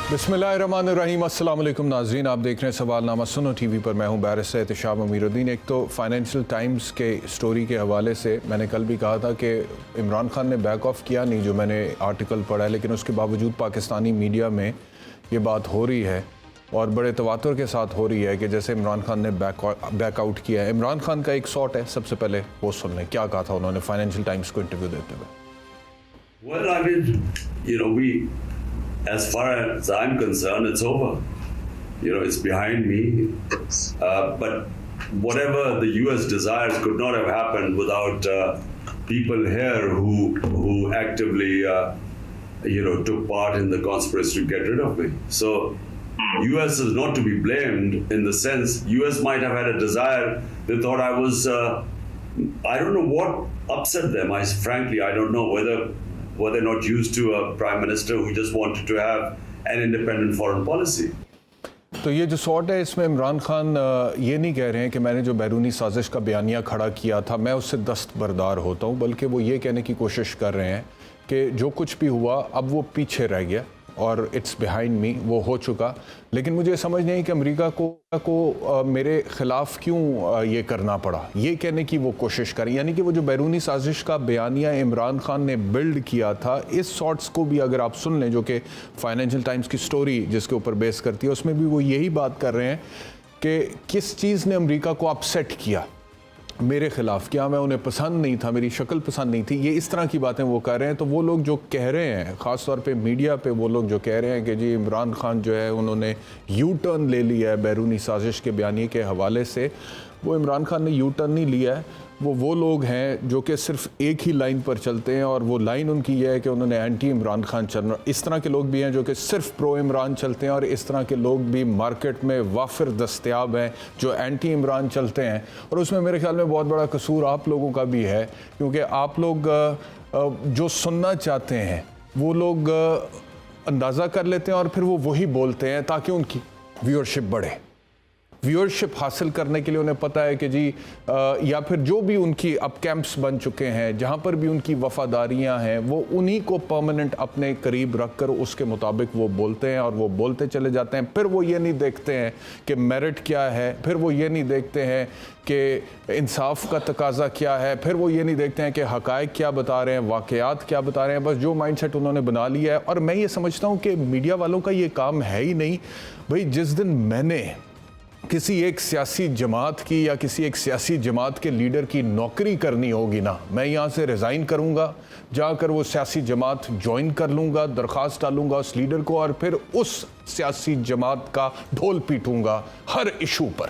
बिस्मिल्लाहिर्रहमानिर्रहीम, अस्सलाम वालेकुम नाज़रीन। आप देख रहे हैं सवालनामा सुनो टीवी पर। मैं हूं बैरिस्टर एहतिशाम अमीरुद्दीन। एक तो फाइनेंशियल टाइम्स के स्टोरी के हवाले से मैंने कल भी कहा था कि इमरान खान ने बैक ऑफ किया नहीं, जो मैंने आर्टिकल पढ़ा है, लेकिन उसके बावजूद पाकिस्तानी मीडिया में ये बात हो रही है और बड़े तवातुर के साथ हो रही है कि जैसे इमरान खान ने बैकआउट किया है। इमरान खान का एक शॉट है, सबसे पहले वो सुन लें क्या कहा था उन्होंने फाइनेंशियल टाइम्स को इंटरव्यू देते हुए। Well, I mean, as far as I'm concerned, it's over. It's behind me. But whatever the U.S. desires could not have happened without people here who actively, took part in the conspiracy to get rid of me. So, U.S. is not to be blamed in the sense U.S. might have had a desire. They thought I was. I don't know what upset them. Frankly, I don't know whether they're not used to a prime minister who just wanted to have an independent foreign policy. तो ये जो shot है, इसमें इमरान खान ये नहीं कह रहे हैं कि मैंने जो बैरूनी साजिश का बयानिया खड़ा किया था मैं उससे दस्तबरदार होता हूँ, बल्कि वो ये कहने की कोशिश कर रहे हैं कि जो कुछ भी हुआ अब वो पीछे रह गया और इट्स बिहाइंड मी, वो हो चुका। लेकिन मुझे समझ नहीं कि अमेरिका को मेरे ख़िलाफ़ क्यों ये करना पड़ा, ये कहने की वो कोशिश करें। यानी कि वो जो बैरूनी साजिश का बयानिया इमरान खान ने बिल्ड किया था, इस शॉट्स को भी अगर आप सुन लें, जो कि फाइनेंशियल टाइम्स की स्टोरी जिसके ऊपर बेस करती है, उसमें भी वो यही बात कर रहे हैं कि किस चीज़ ने अमेरिका को अपसेट किया मेरे ख़िलाफ़, क्या मैं उन्हें पसंद नहीं था, मेरी शक्ल पसंद नहीं थी, ये इस तरह की बातें वो कर रहे हैं। तो वो लोग जो कह रहे हैं, ख़ास तौर पे मीडिया पे वो लोग जो कह रहे हैं कि जी इमरान खान जो है उन्होंने यू टर्न ले लिया है बैरूनी साजिश के बयानी के हवाले से, वो इमरान खान ने यू टर्न नहीं लिया है। वो लोग हैं जो कि सिर्फ एक ही लाइन पर चलते हैं और वो लाइन उनकी यह है कि उन्होंने एंटी इमरान खान चलना। इस तरह के लोग भी हैं जो कि सिर्फ प्रो इमरान चलते हैं और इस तरह के लोग भी मार्केट में वाफिर दस्तयाब हैं जो एंटी इमरान चलते हैं। और उसमें मेरे ख्याल में बहुत बड़ा कसूर आप लोगों का भी है, क्योंकि आप लोग जो सुनना चाहते हैं वो लोग अंदाज़ा कर लेते हैं और फिर वो वही बोलते हैं ताकि उनकी व्यूअरशिप बढ़े। व्यूअरशिप हासिल करने के लिए उन्हें पता है कि जी या फिर जो भी उनकी अब कैंप्स बन चुके हैं, जहाँ पर भी उनकी वफ़ादारियाँ हैं, वो उन्हीं को परमानेंट अपने करीब रख कर उसके मुताबिक वो बोलते हैं और वो बोलते चले जाते हैं। फिर वो ये नहीं देखते हैं कि मेरिट क्या है, फिर वो ये नहीं देखते हैं कि इंसाफ का तकाजा क्या है, फिर वो ये नहीं देखते हैं कि हक़ाइक़ क्या बता रहे हैं, वाक़यात क्या बता रहे हैं। बस जो माइंडसेट उन्होंने बना लिया है। और मैं ये समझता हूँ कि मीडिया वालों का ये काम है ही नहीं। भाई, जिस दिन मैंने किसी एक सियासी जमात की या किसी एक सियासी जमात के लीडर की नौकरी करनी होगी ना, मैं यहाँ से रिज़ाइन करूँगा, जाकर वो सियासी जमात ज्वाइन कर लूँगा, दरख्वास्त डालूँगा उस लीडर को और फिर उस सियासी जमात का ढोल पीटूँगा हर इशू पर,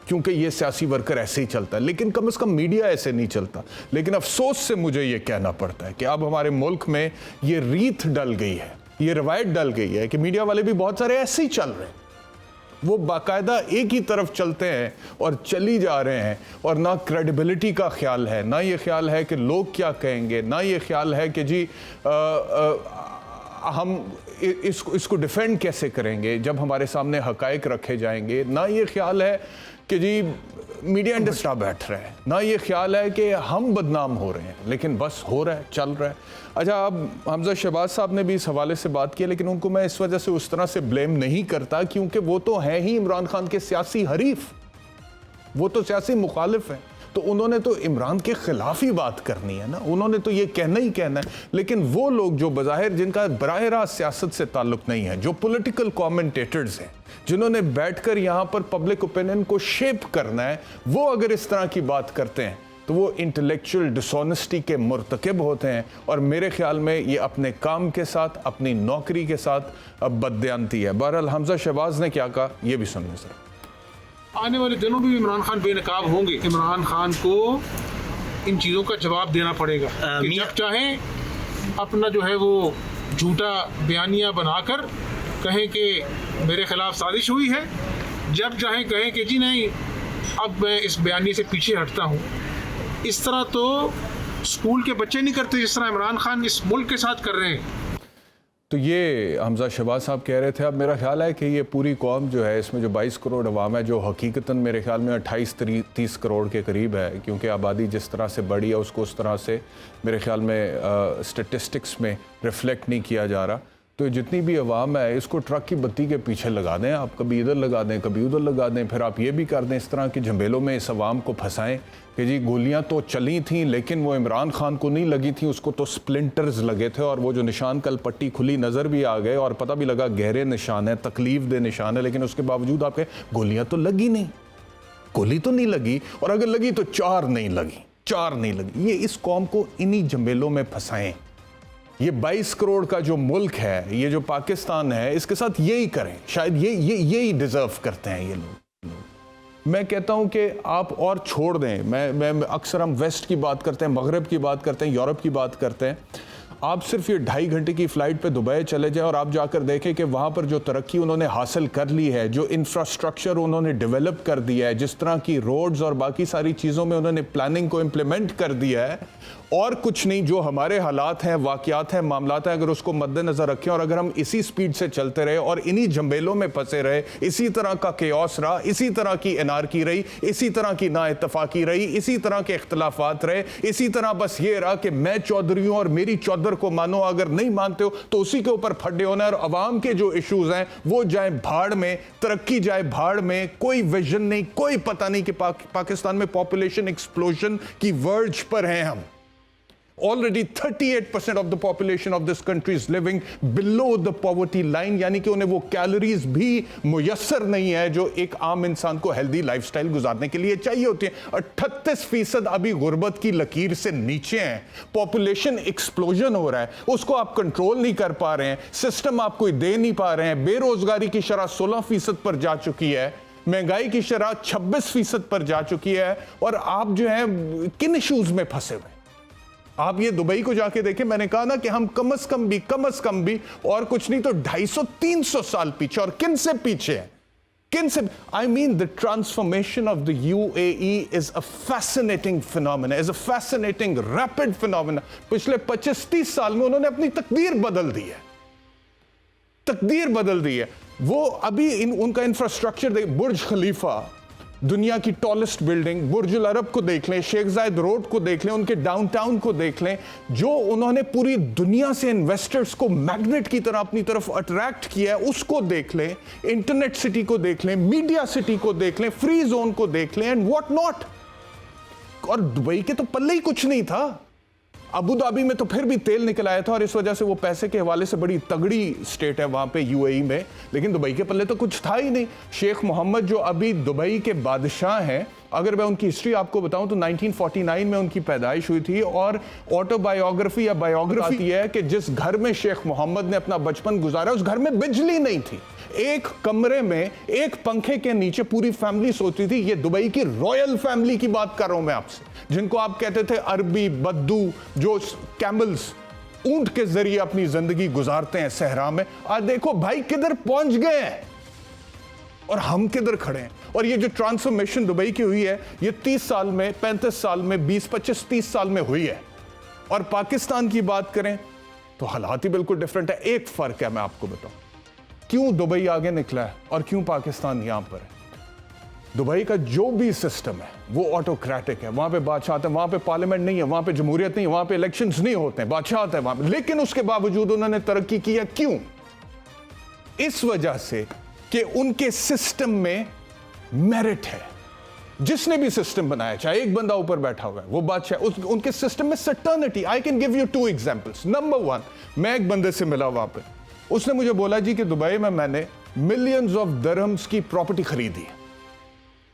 क्योंकि ये सियासी वर्कर ऐसे ही चलता है। लेकिन कम से कम मीडिया ऐसे नहीं चलता। लेकिन अफसोस से मुझे ये कहना पड़ता है कि अब हमारे मुल्क में ये रीत डल गई है, ये रवायत डल गई है कि मीडिया वाले भी बहुत सारे ऐसे ही चल रहे हैं। वो बाकायदा एक ही तरफ चलते हैं और चली जा रहे हैं और ना क्रेडिबिलिटी का ख्याल है, ना ये ख्याल है कि लोग क्या कहेंगे, ना ये ख्याल है कि जी हम इसको डिफेंड कैसे करेंगे जब हमारे सामने हक़ाइक़ रखे जाएंगे, ना ये ख्याल है कि जी मीडिया इंडस्ट्री बैठ रहा है, ना ये ख्याल है कि हम बदनाम हो रहे हैं। लेकिन बस हो रहा है, चल रहा है। अच्छा, अब हमजा शहबाज साहब ने भी इस हवाले से बात की, लेकिन उनको मैं इस वजह से उस तरह से ब्लेम नहीं करता क्योंकि वो तो हैं ही इमरान खान के सियासी हरीफ, वो तो सियासी मुखालिफ हैं। तो उन्होंने तो इमरान के ख़िलाफ़ ही बात करनी है ना, उन्होंने तो ये कहना ही कहना है। लेकिन वो लोग जो बज़ाहिर जिनका बराह रास्त सियासत से ताल्लुक़ नहीं है, जो पॉलिटिकल कमेंटेटर्स हैं, जिन्होंने बैठकर यहाँ पर पब्लिक ओपिनियन को शेप करना है, वो अगर इस तरह की बात करते हैं तो वो इंटेलेक्चुअल डिसऑनेस्टी के मुर्तकिब होते हैं। और मेरे ख्याल में ये अपने काम के साथ, अपनी नौकरी के साथ बददियानती है। बहरहाल हमजा शहबाज ने क्या कहा ये भी सुनने सर। आने वाले दिनों में भी इमरान खान बेनकाब होंगे। इमरान खान को इन चीज़ों का जवाब देना पड़ेगा कि जब चाहें अपना जो है वो झूठा बयानिया बनाकर कहें कि मेरे ख़िलाफ़ साजिश हुई है, जब चाहें कहें कि जी नहीं अब मैं इस बयानी से पीछे हटता हूँ। इस तरह तो स्कूल के बच्चे नहीं करते जिस तरह इमरान खान इस मुल्क के साथ कर रहे हैं। तो ये हमजा शहबाज साहब कह रहे थे। अब मेरा ख्याल है कि ये पूरी कौम जो है, इसमें जो 22 करोड़ अवाम है, जो हकीकतन मेरे ख्याल में 28-30 करोड़ के करीब है, क्योंकि आबादी जिस तरह से बढ़ी है उसको उस तरह से मेरे ख्याल में स्टेटिस्टिक्स में रिफ्लेक्ट नहीं किया जा रहा। तो जितनी भी आवाम है इसको ट्रक की बत्ती के पीछे लगा दें, आप कभी इधर लगा दें कभी उधर लगा दें, फिर आप ये भी कर दें इस तरह की झमेलों में इस आवाम को फंसाएं कि जी गोलियां तो चली थीं लेकिन वो इमरान खान को नहीं लगी थी, उसको तो स्प्लिंटर्स लगे थे और वो जो निशान कल पट्टी खुली नज़र भी आ गए और पता भी लगा गहरे निशान है, तकलीफ दे निशान है, लेकिन उसके बावजूद आपके गोलियां तो लगी नहीं, गोली तो नहीं लगी, और अगर लगी तो चार नहीं लगी। ये इस कौम को इन्हीं झमेलों में फंसाएं। ये 22 करोड़ का जो मुल्क है, ये जो पाकिस्तान है, इसके साथ यही करें, शायद यही डिजर्व करते हैं ये लोग। मैं कहता हूं कि आप और छोड़ दें। मैं अक्सर हम वेस्ट की बात करते हैं, मगरब की बात करते हैं, यूरोप की बात करते हैं। आप सिर्फ ये 2.5 घंटे की फ़्लाइट पे दुबई चले जाएं और आप जाकर देखें कि वहाँ पर जो तरक्की उन्होंने हासिल कर ली है, जो इंफ्रास्ट्रक्चर उन्होंने डेवलप कर दिया है, जिस तरह की रोड्स और बाकी सारी चीज़ों में उन्होंने प्लानिंग को इम्प्लीमेंट कर दिया है, और कुछ नहीं, जो हमारे हालात हैं, वाक़यात हैं, मामलात हैं, अगर उसको मद्देनज़र रखें और अगर हम इसी स्पीड से चलते रहे और इन्हीं झंबेलों में फंसे रहे, इसी तरह का केओस रहा, इसी तरह की एनार्की रही, इसी तरह की नाइत्तफाकी रही, इसी तरह के इख्तलाफात रहे, इसी तरह बस ये रहा कि मैं चौधरी हूँ और मेरी चौधर को मानो, अगर नहीं मानते हो तो उसी के ऊपर फड्डे होना है और अवाम के जो इश्यूज हैं वो जाए भाड़ में, तरक्की जाए भाड़ में, कोई विजन नहीं, कोई पता नहीं कि पाकिस्तान में पॉपुलेशन एक्सप्लोजन की वर्ज पर हैं हम। Already 38% of the population of this country is living below the poverty line, यानी कि उन्हें वो कैलोरीज भी मुयस्सर नहीं है जो एक आम इंसान को हेल्दी लाइफस्टाइल गुजारने के लिए चाहिए होती है। 38% अभी गुर्बत की लकीर से नीचे हैं। पॉपुलेशन एक्सप्लोजन हो रहा है, उसको आप कंट्रोल नहीं कर पा रहे हैं, सिस्टम आप कोई दे नहीं पा रहे हैं। बेरोजगारी की शरह 16% पर जा चुकी है, महंगाई की शरह 26% पर जा चुकी है, और आप जो है किन इश्यूज में फंसे हुए। आप ये दुबई को जाके देखें, मैंने कहा ना कि हम कम अज कम भी और कुछ नहीं तो 250-300 साल पीछे, और किन से पीछे हैं, किन से। I mean the transformation of the UAE is a fascinating phenomena, is a fascinating rapid phenomena. पिछले 25-30 साल में उन्होंने अपनी तकदीर बदल दी है, वो अभी उनका इंफ्रास्ट्रक्चर देख, बुर्ज खलीफा, दुनिया की टॉलेस्ट बिल्डिंग, बुर्ज अल अरब को देख लें, शेख जायद रोड को देख लें, उनके डाउनटाउन को देख लें, जो उन्होंने पूरी दुनिया से इन्वेस्टर्स को मैग्नेट की तरह अपनी तरफ अट्रैक्ट किया है, उसको देख लें, इंटरनेट सिटी को देख लें, मीडिया सिटी को देख लें, फ्री जोन को देख लें, एंड व्हाट नॉट। और दुबई के तो पल्ले ही कुछ नहीं था। अबू धाबी में तो फिर भी तेल निकल आया था और इस वजह से वो पैसे के हवाले से बड़ी तगड़ी स्टेट है वहां पे UAE में, लेकिन दुबई के पल्ले तो कुछ था ही नहीं। शेख मोहम्मद जो अभी दुबई के बादशाह हैं, अगर मैं उनकी हिस्ट्री आपको बताऊं तो 1949 में उनकी पैदाइश हुई थी, और ऑटोबायोग्राफी या बायोग्राफी है कि जिस घर में शेख मोहम्मद ने अपना बचपन गुजारा उस घर में बिजली नहीं थी, एक कमरे में एक पंखे के नीचे पूरी फैमिली सोती थी। ये दुबई की रॉयल फैमिली की बात कर रहा हूं मैं आपसे, जिनको आप कहते थे अरबी बद्दू, जो कैमल्स, ऊंट के जरिए अपनी जिंदगी गुजारते हैं सहरा में। आज देखो भाई किधर पहुंच गए हैं और हम किधर खड़े हैं। और ये जो ट्रांसफॉर्मेशन दुबई की हुई है, ये 30 साल में, 35 साल में, 20-25-30 साल में हुई है। और पाकिस्तान की बात करें तो हालात ही बिल्कुल डिफरेंट है। एक फर्क है, मैं आपको बताऊं क्यों दुबई आगे निकला है और क्यों पाकिस्तान यहां पर है। दुबई का जो भी सिस्टम है वो ऑटोक्रेटिक है, वहां पे बादशाह है, वहां पे पार्लियामेंट नहीं है, वहां पे जमहूरियत नहीं है, वहां पे इलेक्शंस नहीं होते हैं, बादशाह है वहां पे। लेकिन उसके बावजूद उन्होंने तरक्की की है। क्यों? इस वजह से कि उनके सिस्टम में मेरिट है। जिसने भी सिस्टम बनाया, चाहे एक बंदा ऊपर बैठा हुआ है वो बादशाह, उनके सिस्टम में certainty. I can give you 2 examples. Number 1, मैं एक बंदे से मिला वहां पे, उसने मुझे बोला जी कि दुबई में मैंने मिलियंस ऑफ दिरहम्स की प्रॉपर्टी खरीदी है,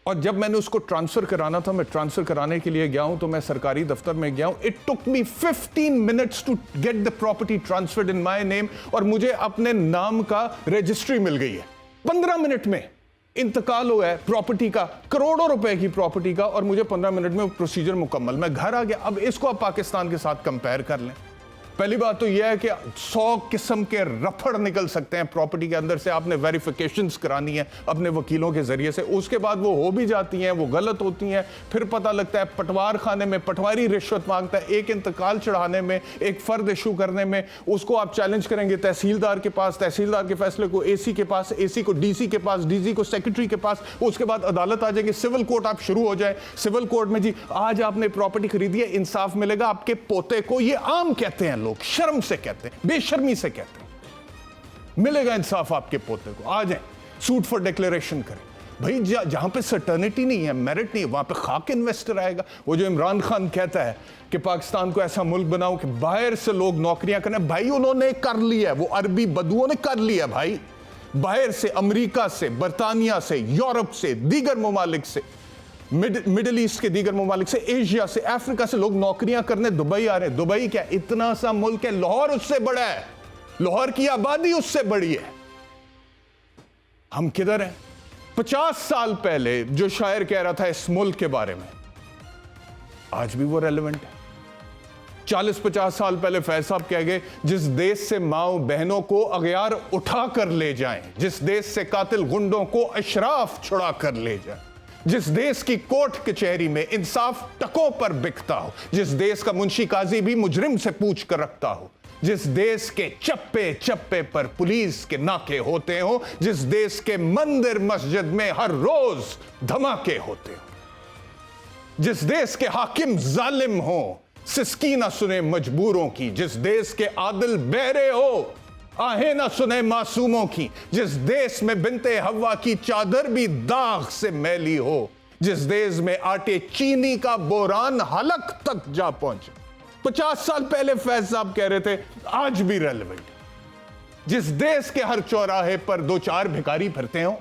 और जब मैंने उसको ट्रांसफर कराना था, मैं ट्रांसफर कराने के लिए गया हूं तो मैं सरकारी दफ्तर में गया हूं, it took me 15 minutes to get the property transferred in my name, और मुझे अपने नाम का रजिस्ट्री मिल गई है। 15 मिनट में इंतकाल हुआ है प्रॉपर्टी का, करोड़ों रुपए की प्रॉपर्टी का, और मुझे 15 मिनट में प्रोसीजर मुकम्मल, मैं घर आ गया। अब इसको आप पाकिस्तान के साथ कंपेयर कर लें। पहली बात तो यह है कि 100 किस्म के रफड़ निकल सकते हैं प्रॉपर्टी के अंदर से, आपने वेरिफिकेशंस करानी है अपने वकीलों के जरिए से, उसके बाद वो हो भी जाती हैं, वो गलत होती हैं, फिर पता लगता है पटवार खाने में पटवारी रिश्वत मांगता है, एक इंतकाल चढ़ाने में, एक फर्द इशू करने में, उसको आप चैलेंज करेंगे तहसीलदार के पास, तहसीलदार के फैसले को AC के पास, AC को DC के पास, DC को सेक्रेटरी के पास, उसके बाद अदालत आ जाएगी, सिविल कोर्ट आप शुरू हो जाए, सिविल कोर्ट में जी आज आपने प्रॉपर्टी खरीदी है, इंसाफ मिलेगा आपके पोते को। ये आम कहते हैं लोग, शर्म से कहते हैं, बेशर्मी से कहते हैं। मिलेगा इंसाफ आपके पोते को। आ जाए, सूट फॉर डिक्लेरेशन करें भाई। जहां पे सर्टेनिटी नहीं है, मेरिट नहीं है, वहां पे खाक इन्वेस्टर आएगा। वो जो इमरान खान कहता है कि पाकिस्तान को ऐसा मुल्क बनाओ कि बाहर से लोग नौकरियां करें, भाई उन्होंने कर लिया, वो अरबी बदुओं ने कर लिया भाई। बाहर से, अमेरिका से, बरतानिया से, यूरोप से, दीगर ममालिक से, मिडिल ईस्ट के दीगर ममालिक से, एशिया से, अफ्रीका से लोग नौकरियां करने दुबई आ रहे हैं। दुबई क्या इतना सा मुल्क है? लाहौर उससे बड़ा है, लाहौर की आबादी उससे बड़ी है। हम किधर हैं? 50 साल पहले जो शायर कह रहा था इस मुल्क के बारे में, आज भी वो रेलेवेंट है। 40-50 साल पहले फैज साहब कह गए, जिस देश से माओ बहनों को अगयार उठा कर ले जाएं, जिस देश से कातिल गुंडों को अशराफ छुड़ा कर ले जाएं, जिस देश की कोर्ट कचहरी में इंसाफ टकों पर बिकता हो, जिस देश का मुंशी काजी भी मुजरिम से पूछ कर रखता हो, जिस देश के चप्पे चप्पे पर पुलिस के नाके होते हो, जिस देश के मंदिर मस्जिद में हर रोज धमाके होते हो, जिस देश के हाकिम जालिम हो, सिसकी ना सुने मजबूरों की, जिस देश के आदिल बहरे हो, आहें ना सुने मासूमों की, जिस देश में बिनते हवा की चादर भी दाग से मैली हो, जिस देश में आटे चीनी का बोरान हलक तक जा पहुंचे। 50 साल पहले फैज साहब कह रहे थे, आज भी रेलेवेंट। जिस देश के हर चौराहे पर 2-4 भिखारी फिरते हो,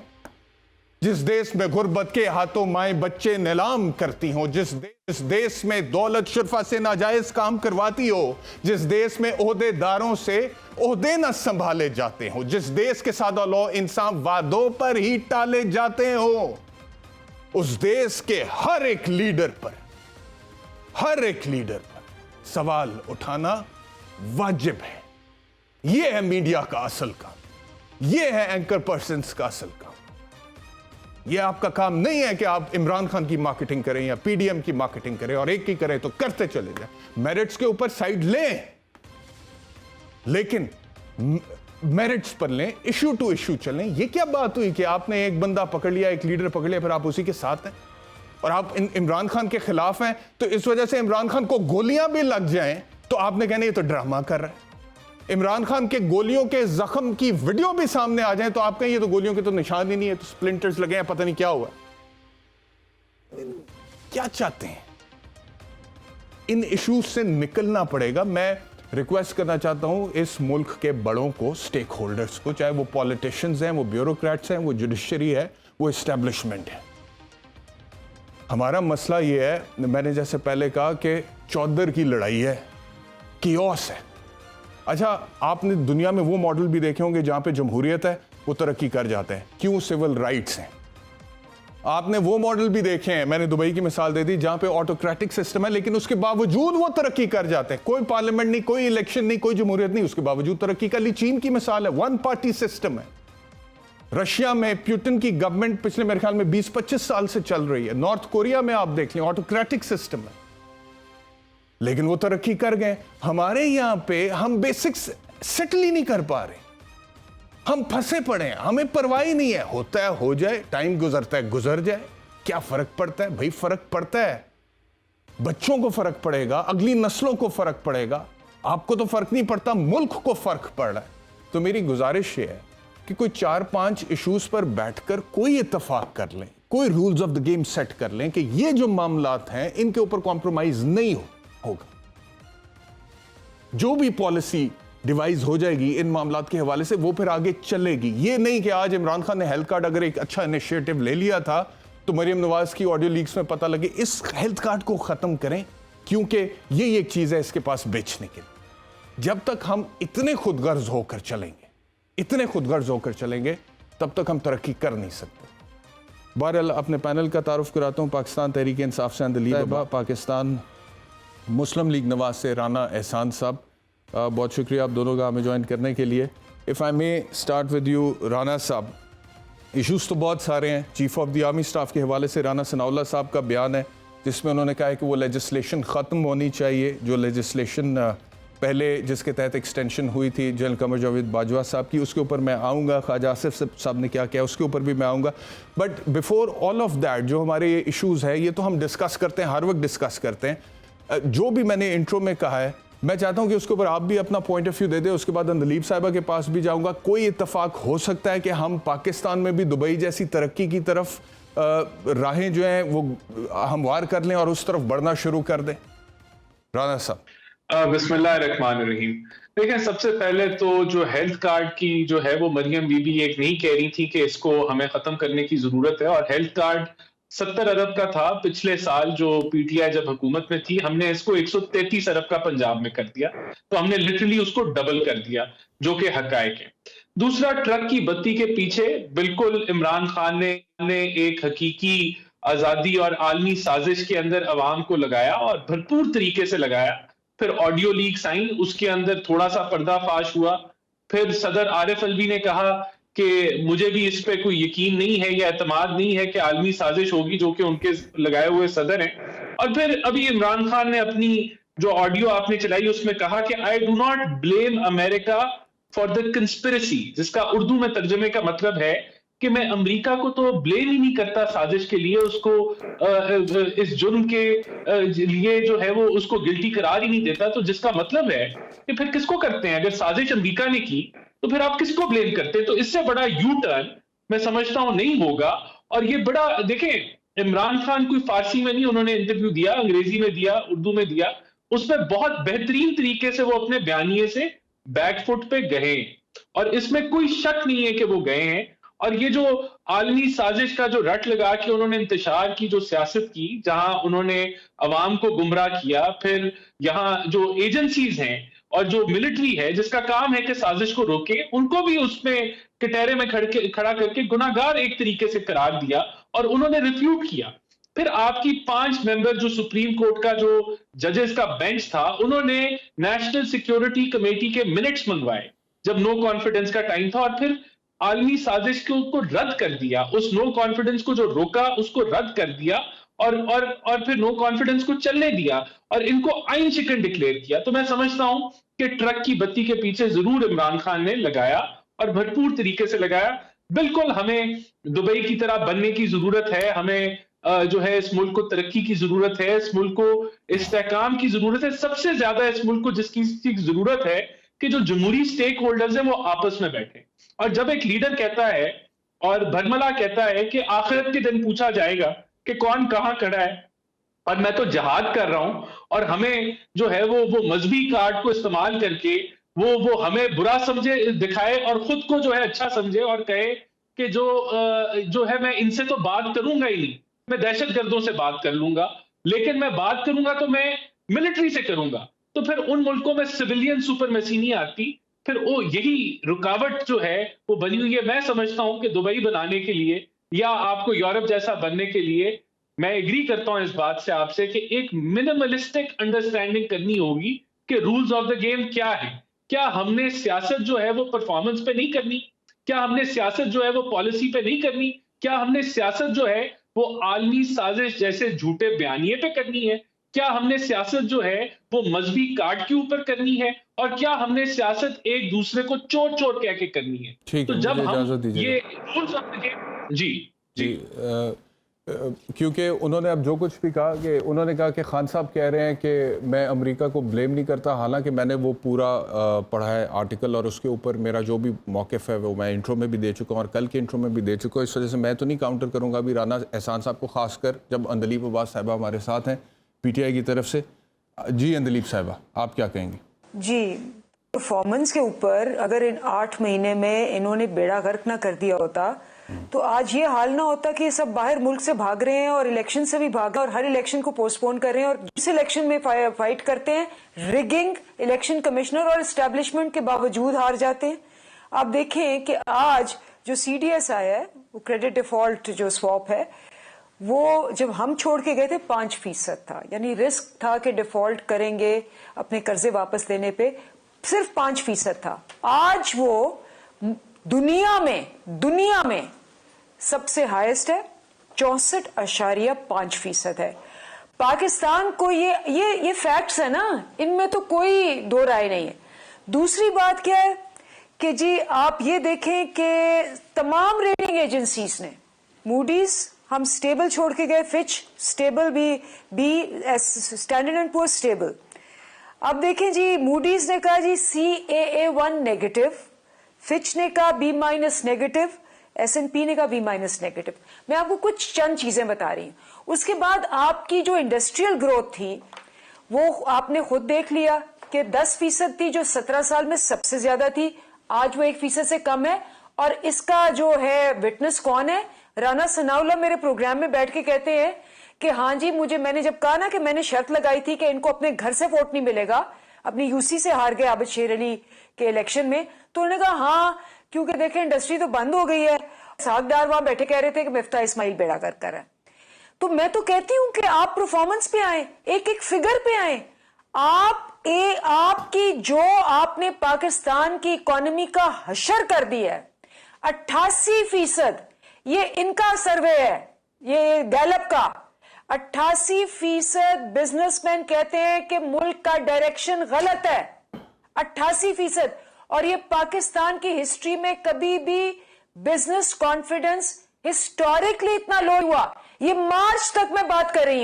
जिस देश में गुर्बत के हाथों माए बच्चे नीलाम करती हो, जिस देश में दौलत शुरफा से नाजायज काम करवाती हो, जिस देश में ओहदेदारों से ओहदे न संभाले जाते हो, जिस देश के सादा लौ इंसान वादों पर ही टाले जाते हो, उस देश के हर एक लीडर पर सवाल उठाना वाजिब है। यह है मीडिया का असल काम, यह है एंकर पर्सन्स का असल काम। यह आपका काम नहीं है कि आप इमरान खान की मार्केटिंग करें या पीडीएम की मार्केटिंग करें, और एक ही करें तो करते चले जाएं। मेरिट्स के ऊपर साइड लें, लेकिन मेरिट्स पर लें, इशू टू इशू चलें। यह क्या बात हुई कि आपने एक बंदा पकड़ लिया, एक लीडर पकड़ लिया, फिर आप उसी के साथ हैं और आप इमरान खान के खिलाफ हैं, तो इस वजह से इमरान खान को गोलियां भी लग जाएं तो आपने कहना ये तो ड्रामा कर रहा है। इमरान खान के गोलियों के जख्म की वीडियो भी सामने आ जाए तो आप कहें ये तो गोलियों के तो निशान ही नहीं है, तो स्प्लिंटर्स लगे हैं, पता नहीं क्या हुआ। क्या चाहते हैं? इन इश्यूज से निकलना पड़ेगा। मैं रिक्वेस्ट करना चाहता हूं इस मुल्क के बड़ों को, स्टेक होल्डर्स को, चाहे वो पॉलिटिशियंस हैं, वो ब्यूरोक्रेट्स हैं, वो जुडिशरी है, वो एस्टेब्लिशमेंट है। हमारा मसला ये है, मैंने जैसे पहले कहा कि चौधर की लड़ाई है, कियोस है। अच्छा, आपने दुनिया में वो मॉडल भी देखे होंगे जहां पे जमहूरियत है, वो तरक्की कर जाते हैं। क्यों? सिविल राइट्स हैं। आपने वो मॉडल भी देखे हैं, मैंने दुबई की मिसाल दे दी, जहां पे ऑटोक्रेटिक सिस्टम है, लेकिन उसके बावजूद वो तरक्की कर जाते हैं। कोई पार्लियामेंट नहीं, कोई इलेक्शन नहीं, कोई जमहूरियत नहीं, उसके बावजूद तरक्की कर ली। चीन की मिसाल है, 1 पार्टी सिस्टम है। रशिया में पुतिन की गवर्नमेंट पिछले मेरे ख्याल में 20-25 साल से चल रही है। नॉर्थ कोरिया में आप देख लें, ऑटोक्रेटिक सिस्टम है, लेकिन वो तरक्की कर गए। हमारे यहां पे हम बेसिक्स सेटल ही नहीं कर पा रहे, हम फंसे पड़े हैं, हमें परवाह ही नहीं है। होता है हो जाए, टाइम गुजरता है गुजर जाए, क्या फर्क पड़ता है भाई? फर्क पड़ता है, बच्चों को फर्क पड़ेगा, अगली नस्लों को फर्क पड़ेगा। आपको तो फर्क नहीं पड़ता, मुल्क को फर्क पड़ रहा है। तो मेरी गुजारिश ये है कि कोई 4-5 इश्यूज पर बैठकर कोई इत्तेफाक कर लें, कोई rules of the game set कर लें कि ये जो मामलात हैं इनके ऊपर कॉम्प्रोमाइज नहीं होगा। जो भी पॉलिसी डिवाइस हो जाएगी इन मामलात के हवाले से, वो फिर आगे चलेगी। ये नहीं कि आज इमरान खान ने हेल्थ कार्ड अगर एक अच्छा इनिशिएटिव ले लिया था तो मरियम नवाज की ऑडियो लीक्स में पता लगे, इस हेल्थ कार्ड को खत्म करें क्योंकि ये एक चीज है इसके पास बेचने के लिए। जब तक हम इतने खुदगर्ज होकर चलेंगे तब तक हम तरक्की कर नहीं सकते। बहरहाल अपने पैनल का तारुफ कराता हूं। पाकिस्तान तहरीक इंसाफ से अंदली बाबा, पाकिस्तान मुस्लिम लीग नवाज से राना एहसान साहब, बहुत शुक्रिया आप दोनों का हमें ज्वाइन करने के लिए। If I may start with you Rana साहब, इश्यूज़ तो बहुत सारे हैं। Chief of the army staff के हवाले से राना सनाउल्लाह साहब का बयान है जिसमें उन्होंने कहा है कि वो लेजिस्लेशन ख़त्म होनी चाहिए, जो लेजिस्लेशन पहले जिसके तहत एक्सटेंशन हुई थी जनरल कमर जावेद बाजवा साहब की, उसके ऊपर मैं आऊँगा। ख्वाजा आसिफ साहब ने क्या किया उसके ऊपर भी मैं आऊँगा। But before all of that, जो हमारे ये इश्यूज़ है ये तो हम डिस्कस करते हैं, हर वक्त डिस्कस करते हैं। जो भी मैंने इंट्रो में कहा है मैं चाहता हूं कि उसके ऊपर आप भी अपना पॉइंट ऑफ व्यू दे दें, उसके बाद अंदलीब साहिबा के पास भी जाऊंगा। कोई इत्तेफाक हो सकता है कि हम पाकिस्तान में भी दुबई जैसी तरक्की की तरफ राहें जो हैं वो हमवार कर लें और उस तरफ बढ़ना शुरू कर दें? राना साहब। बिस्मिल्लाहिर्रहमानिर्रहीम। देखिए, सबसे पहले तो जो हेल्थ कार्ड की जो है वो मरियम बीबी एक नहीं कह रही थी कि इसको हमें खत्म करने की जरूरत है, और हेल्थ कार्ड 70 अरब का था पिछले साल जो पीटीआई जब हुकूमत में थी, हमने इसको 133 अरब का पंजाब में कर दिया, तो हमने लिटरली उसको डबल कर दिया, जो कि हकायक है। दूसरा, ट्रक की बत्ती के पीछे बिल्कुल इमरान खान ने एक हकीकी आजादी और आलमी साजिश के अंदर अवाम को लगाया और भरपूर तरीके से लगाया। फिर ऑडियो लीक्स आई, उसके अंदर थोड़ा सा पर्दाफाश हुआ। फिर सदर आरिफ अलवी ने कहा कि मुझे भी इस पे कोई यकीन नहीं है या एतमाद नहीं है कि आलमी साजिश होगी, जो कि उनके लगाए हुए सदर हैं। और फिर अभी इमरान खान ने अपनी जो ऑडियो आपने चलाई उसमें कहा कि I do not blame America for the conspiracy, जिसका उर्दू में तर्जमे का मतलब है कि मैं अमेरिका को तो ब्लेम ही नहीं करता साजिश के लिए, उसको इस जुर्म के लिए जो है वो उसको गिल्टी करार ही नहीं देता। तो जिसका मतलब है कि फिर किसको करते हैं? अगर साजिश अमेरिका ने की तो फिर आप किसको ब्लेम करते हैं? तो इससे बड़ा यू टर्न मैं समझता हूं नहीं होगा। और ये बड़ा देखें, इमरान खान कोई फारसी में नहीं उन्होंने इंटरव्यू दिया, अंग्रेजी में दिया, उर्दू में दिया, उसमें बहुत बेहतरीन तरीके से वो अपने बयानिए से बैकफुट पे गए, और इसमें कोई शक नहीं है कि वो गए हैं। और ये जो आलमी साजिश का जो रट लगा के उन्होंने इंतशार की जो सियासत की, जहां उन्होंने अवाम को गुमराह किया, फिर यहाँ जो एजेंसीज हैं और जो मिलिट्री है जिसका काम है कि साजिश को रोके, उनको भी उसमें कटहरे में खड़ा करके गुनाहगार एक तरीके से करार दिया, और उन्होंने रिफ्यूट किया। फिर आपकी 5 मेंबर जो सुप्रीम कोर्ट का जो जजेस का बेंच था, उन्होंने नेशनल सिक्योरिटी कमेटी के मिनट्स मंगवाए जब नो कॉन्फिडेंस का टाइम था, और फिर आलमी साजिश को रद्द कर दिया। उस नो कॉन्फिडेंस को जो रोका उसको रद्द कर दिया, और फिर नो कॉन्फिडेंस को चलने दिया, और इनको आइन शिकन डिक्लेयर किया। तो मैं समझता हूं कि ट्रक की बत्ती के पीछे जरूर इमरान खान ने लगाया, और भरपूर तरीके से लगाया। बिल्कुल हमें दुबई की तरह बनने की जरूरत है, हमें जो है इस मुल्क को तरक्की की जरूरत है, इस मुल्क को इस्तेहकाम की जरूरत है। सबसे ज्यादा इस मुल्क को जिसकी जरूरत है कि जो जमहूरी स्टेक होल्डर्स हैं वो आपस में बैठे। और जब एक लीडर कहता है और भरमला कहता है कि आखिरत के दिन पूछा जाएगा कि कौन कहां खड़ा है, और मैं तो जहाद कर रहा हूं, और हमें जो है वो मजहबी कार्ड को इस्तेमाल करके वो हमें बुरा समझे, दिखाए, और खुद को जो है अच्छा समझे और कहे कि जो है मैं इनसे तो बात करूंगा ही नहीं, मैं दहशतगर्दों से बात कर लूंगा, लेकिन मैं बात करूंगा तो मैं मिलिट्री से करूंगा। तो फिर उन मुल्कों में सिविलियन सुपरमेसी नहीं आती, फिर वो यही रुकावट जो है वो बनी हुई है। मैं समझता हूं कि दुबई बनाने के लिए या आपको यूरोप जैसा बनने के लिए, मैं एग्री करता हूं इस बात से आपसे कि एक मिनिमलिस्टिक अंडरस्टैंडिंग करनी होगी कि रूल्स ऑफ द गेम क्या है। क्या हमने सियासत जो है वो परफॉर्मेंस पे नहीं करनी? क्या हमने सियासत जो है वो पॉलिसी पे नहीं करनी? क्या हमने सियासत जो है वो आलमी साजिश जैसे झूठे बयानिए पे करनी है? क्या हमने सियासत जो है वो मजहबी कार्ड के ऊपर करनी है? और क्या हमने सियासत एक दूसरे को चोट चोट कह के करनी है? तो जब हम ये रूल्स ऑफ द गेम जी क्योंकि उन्होंने अब जो कुछ भी कहा कि उन्होंने कहा कि खान साहब कह रहे हैं कि मैं अमेरिका को ब्लेम नहीं करता, हालांकि मैंने वो पूरा पढ़ा है आर्टिकल, और उसके ऊपर मेरा जो भी मौक़िफ़ है वो मैं इंट्रो में भी दे चुका हूँ और कल के इंट्रो में भी दे चुका हूँ। इस वजह से मैं तो नहीं काउंटर करूँगा अभी राना एहसान साहब को, ख़ासकर जब अंदलीब अब्बास साहिबा हमारे साथ हैं पीटीआई की तरफ से। जी अंदलीब साहिबा, आप क्या कहेंगी? जी, परफॉर्मेंस के ऊपर अगर इन 8 महीने में इन्होंने बेड़ा गर्क ना कर दिया होता तो आज ये हाल ना होता कि सब बाहर मुल्क से भाग रहे हैं और इलेक्शन से भी भाग रहे हैं और हर इलेक्शन को पोस्टपोन कर रहे हैं, और जिस इलेक्शन में फाइट करते हैं रिगिंग, इलेक्शन कमिश्नर और एस्टेब्लिशमेंट के बावजूद हार जाते हैं। आप देखें कि आज जो CDS आया है, वो क्रेडिट डिफॉल्ट जो स्वैप है, वो जब हम छोड़ के गए थे 5% था, यानी रिस्क था कि डिफॉल्ट करेंगे अपने कर्जे वापस देने पे, सिर्फ 5% था। आज वो दुनिया में सबसे हाईएस्ट है, 64.5% है। पाकिस्तान को ये फैक्ट्स है ना, इनमें तो कोई दो राय नहीं है। दूसरी बात क्या है कि जी आप ये देखें कि तमाम रेटिंग एजेंसीज ने, मूडीज हम स्टेबल छोड़ के गए, फिच स्टेबल, बी स्टैंडर्ड एंड पुअर स्टेबल, अब देखें जी, मूडीज ने कहा जी CAA1 नेगेटिव, फिच ने कहा B- नेगेटिव, S&P ने कहा B- नेगेटिव। मैं आपको कुछ चंद चीजें बता रही हूं। उसके बाद आपकी जो इंडस्ट्रियल ग्रोथ थी वो आपने खुद देख लिया कि 10% थी, जो 17 साल में सबसे ज्यादा थी, आज वो 1% से कम है। और इसका जो है विटनेस कौन है? राना सनाउल्लाह मेरे प्रोग्राम में बैठ के कहते हैं कि हाँ जी, मैंने जब कहा ना कि मैंने शर्त लगाई थी कि इनको अपने घर से वोट नहीं मिलेगा, अपनी यूसी से हार गए आबिद शेर अली के इलेक्शन में, तो उन्होंने कहा हाँ, क्योंकि देखें इंडस्ट्री तो बंद हो गई है। सागदार वहां बैठे कह रहे थे कि मिफ्ता इस्माइल बेड़ा गर्क कर रहा है। तो मैं तो कहती हूं कि आप परफॉर्मेंस पे आए, एक एक फिगर पे आए। आपकी जो आपने पाकिस्तान की इकोनॉमी का हशर कर दिया है 88%, ये इनका सर्वे है, ये गैलप का। 88% बिजनेसमैन कहते हैं कि मुल्क का डायरेक्शन गलत है, 88%। और ये पाकिस्तान की हिस्ट्री में कभी भी बिजनेस कॉन्फिडेंस हिस्टोरिकली इतना लो हुआ। ये मार्च तक मैं बात कर रही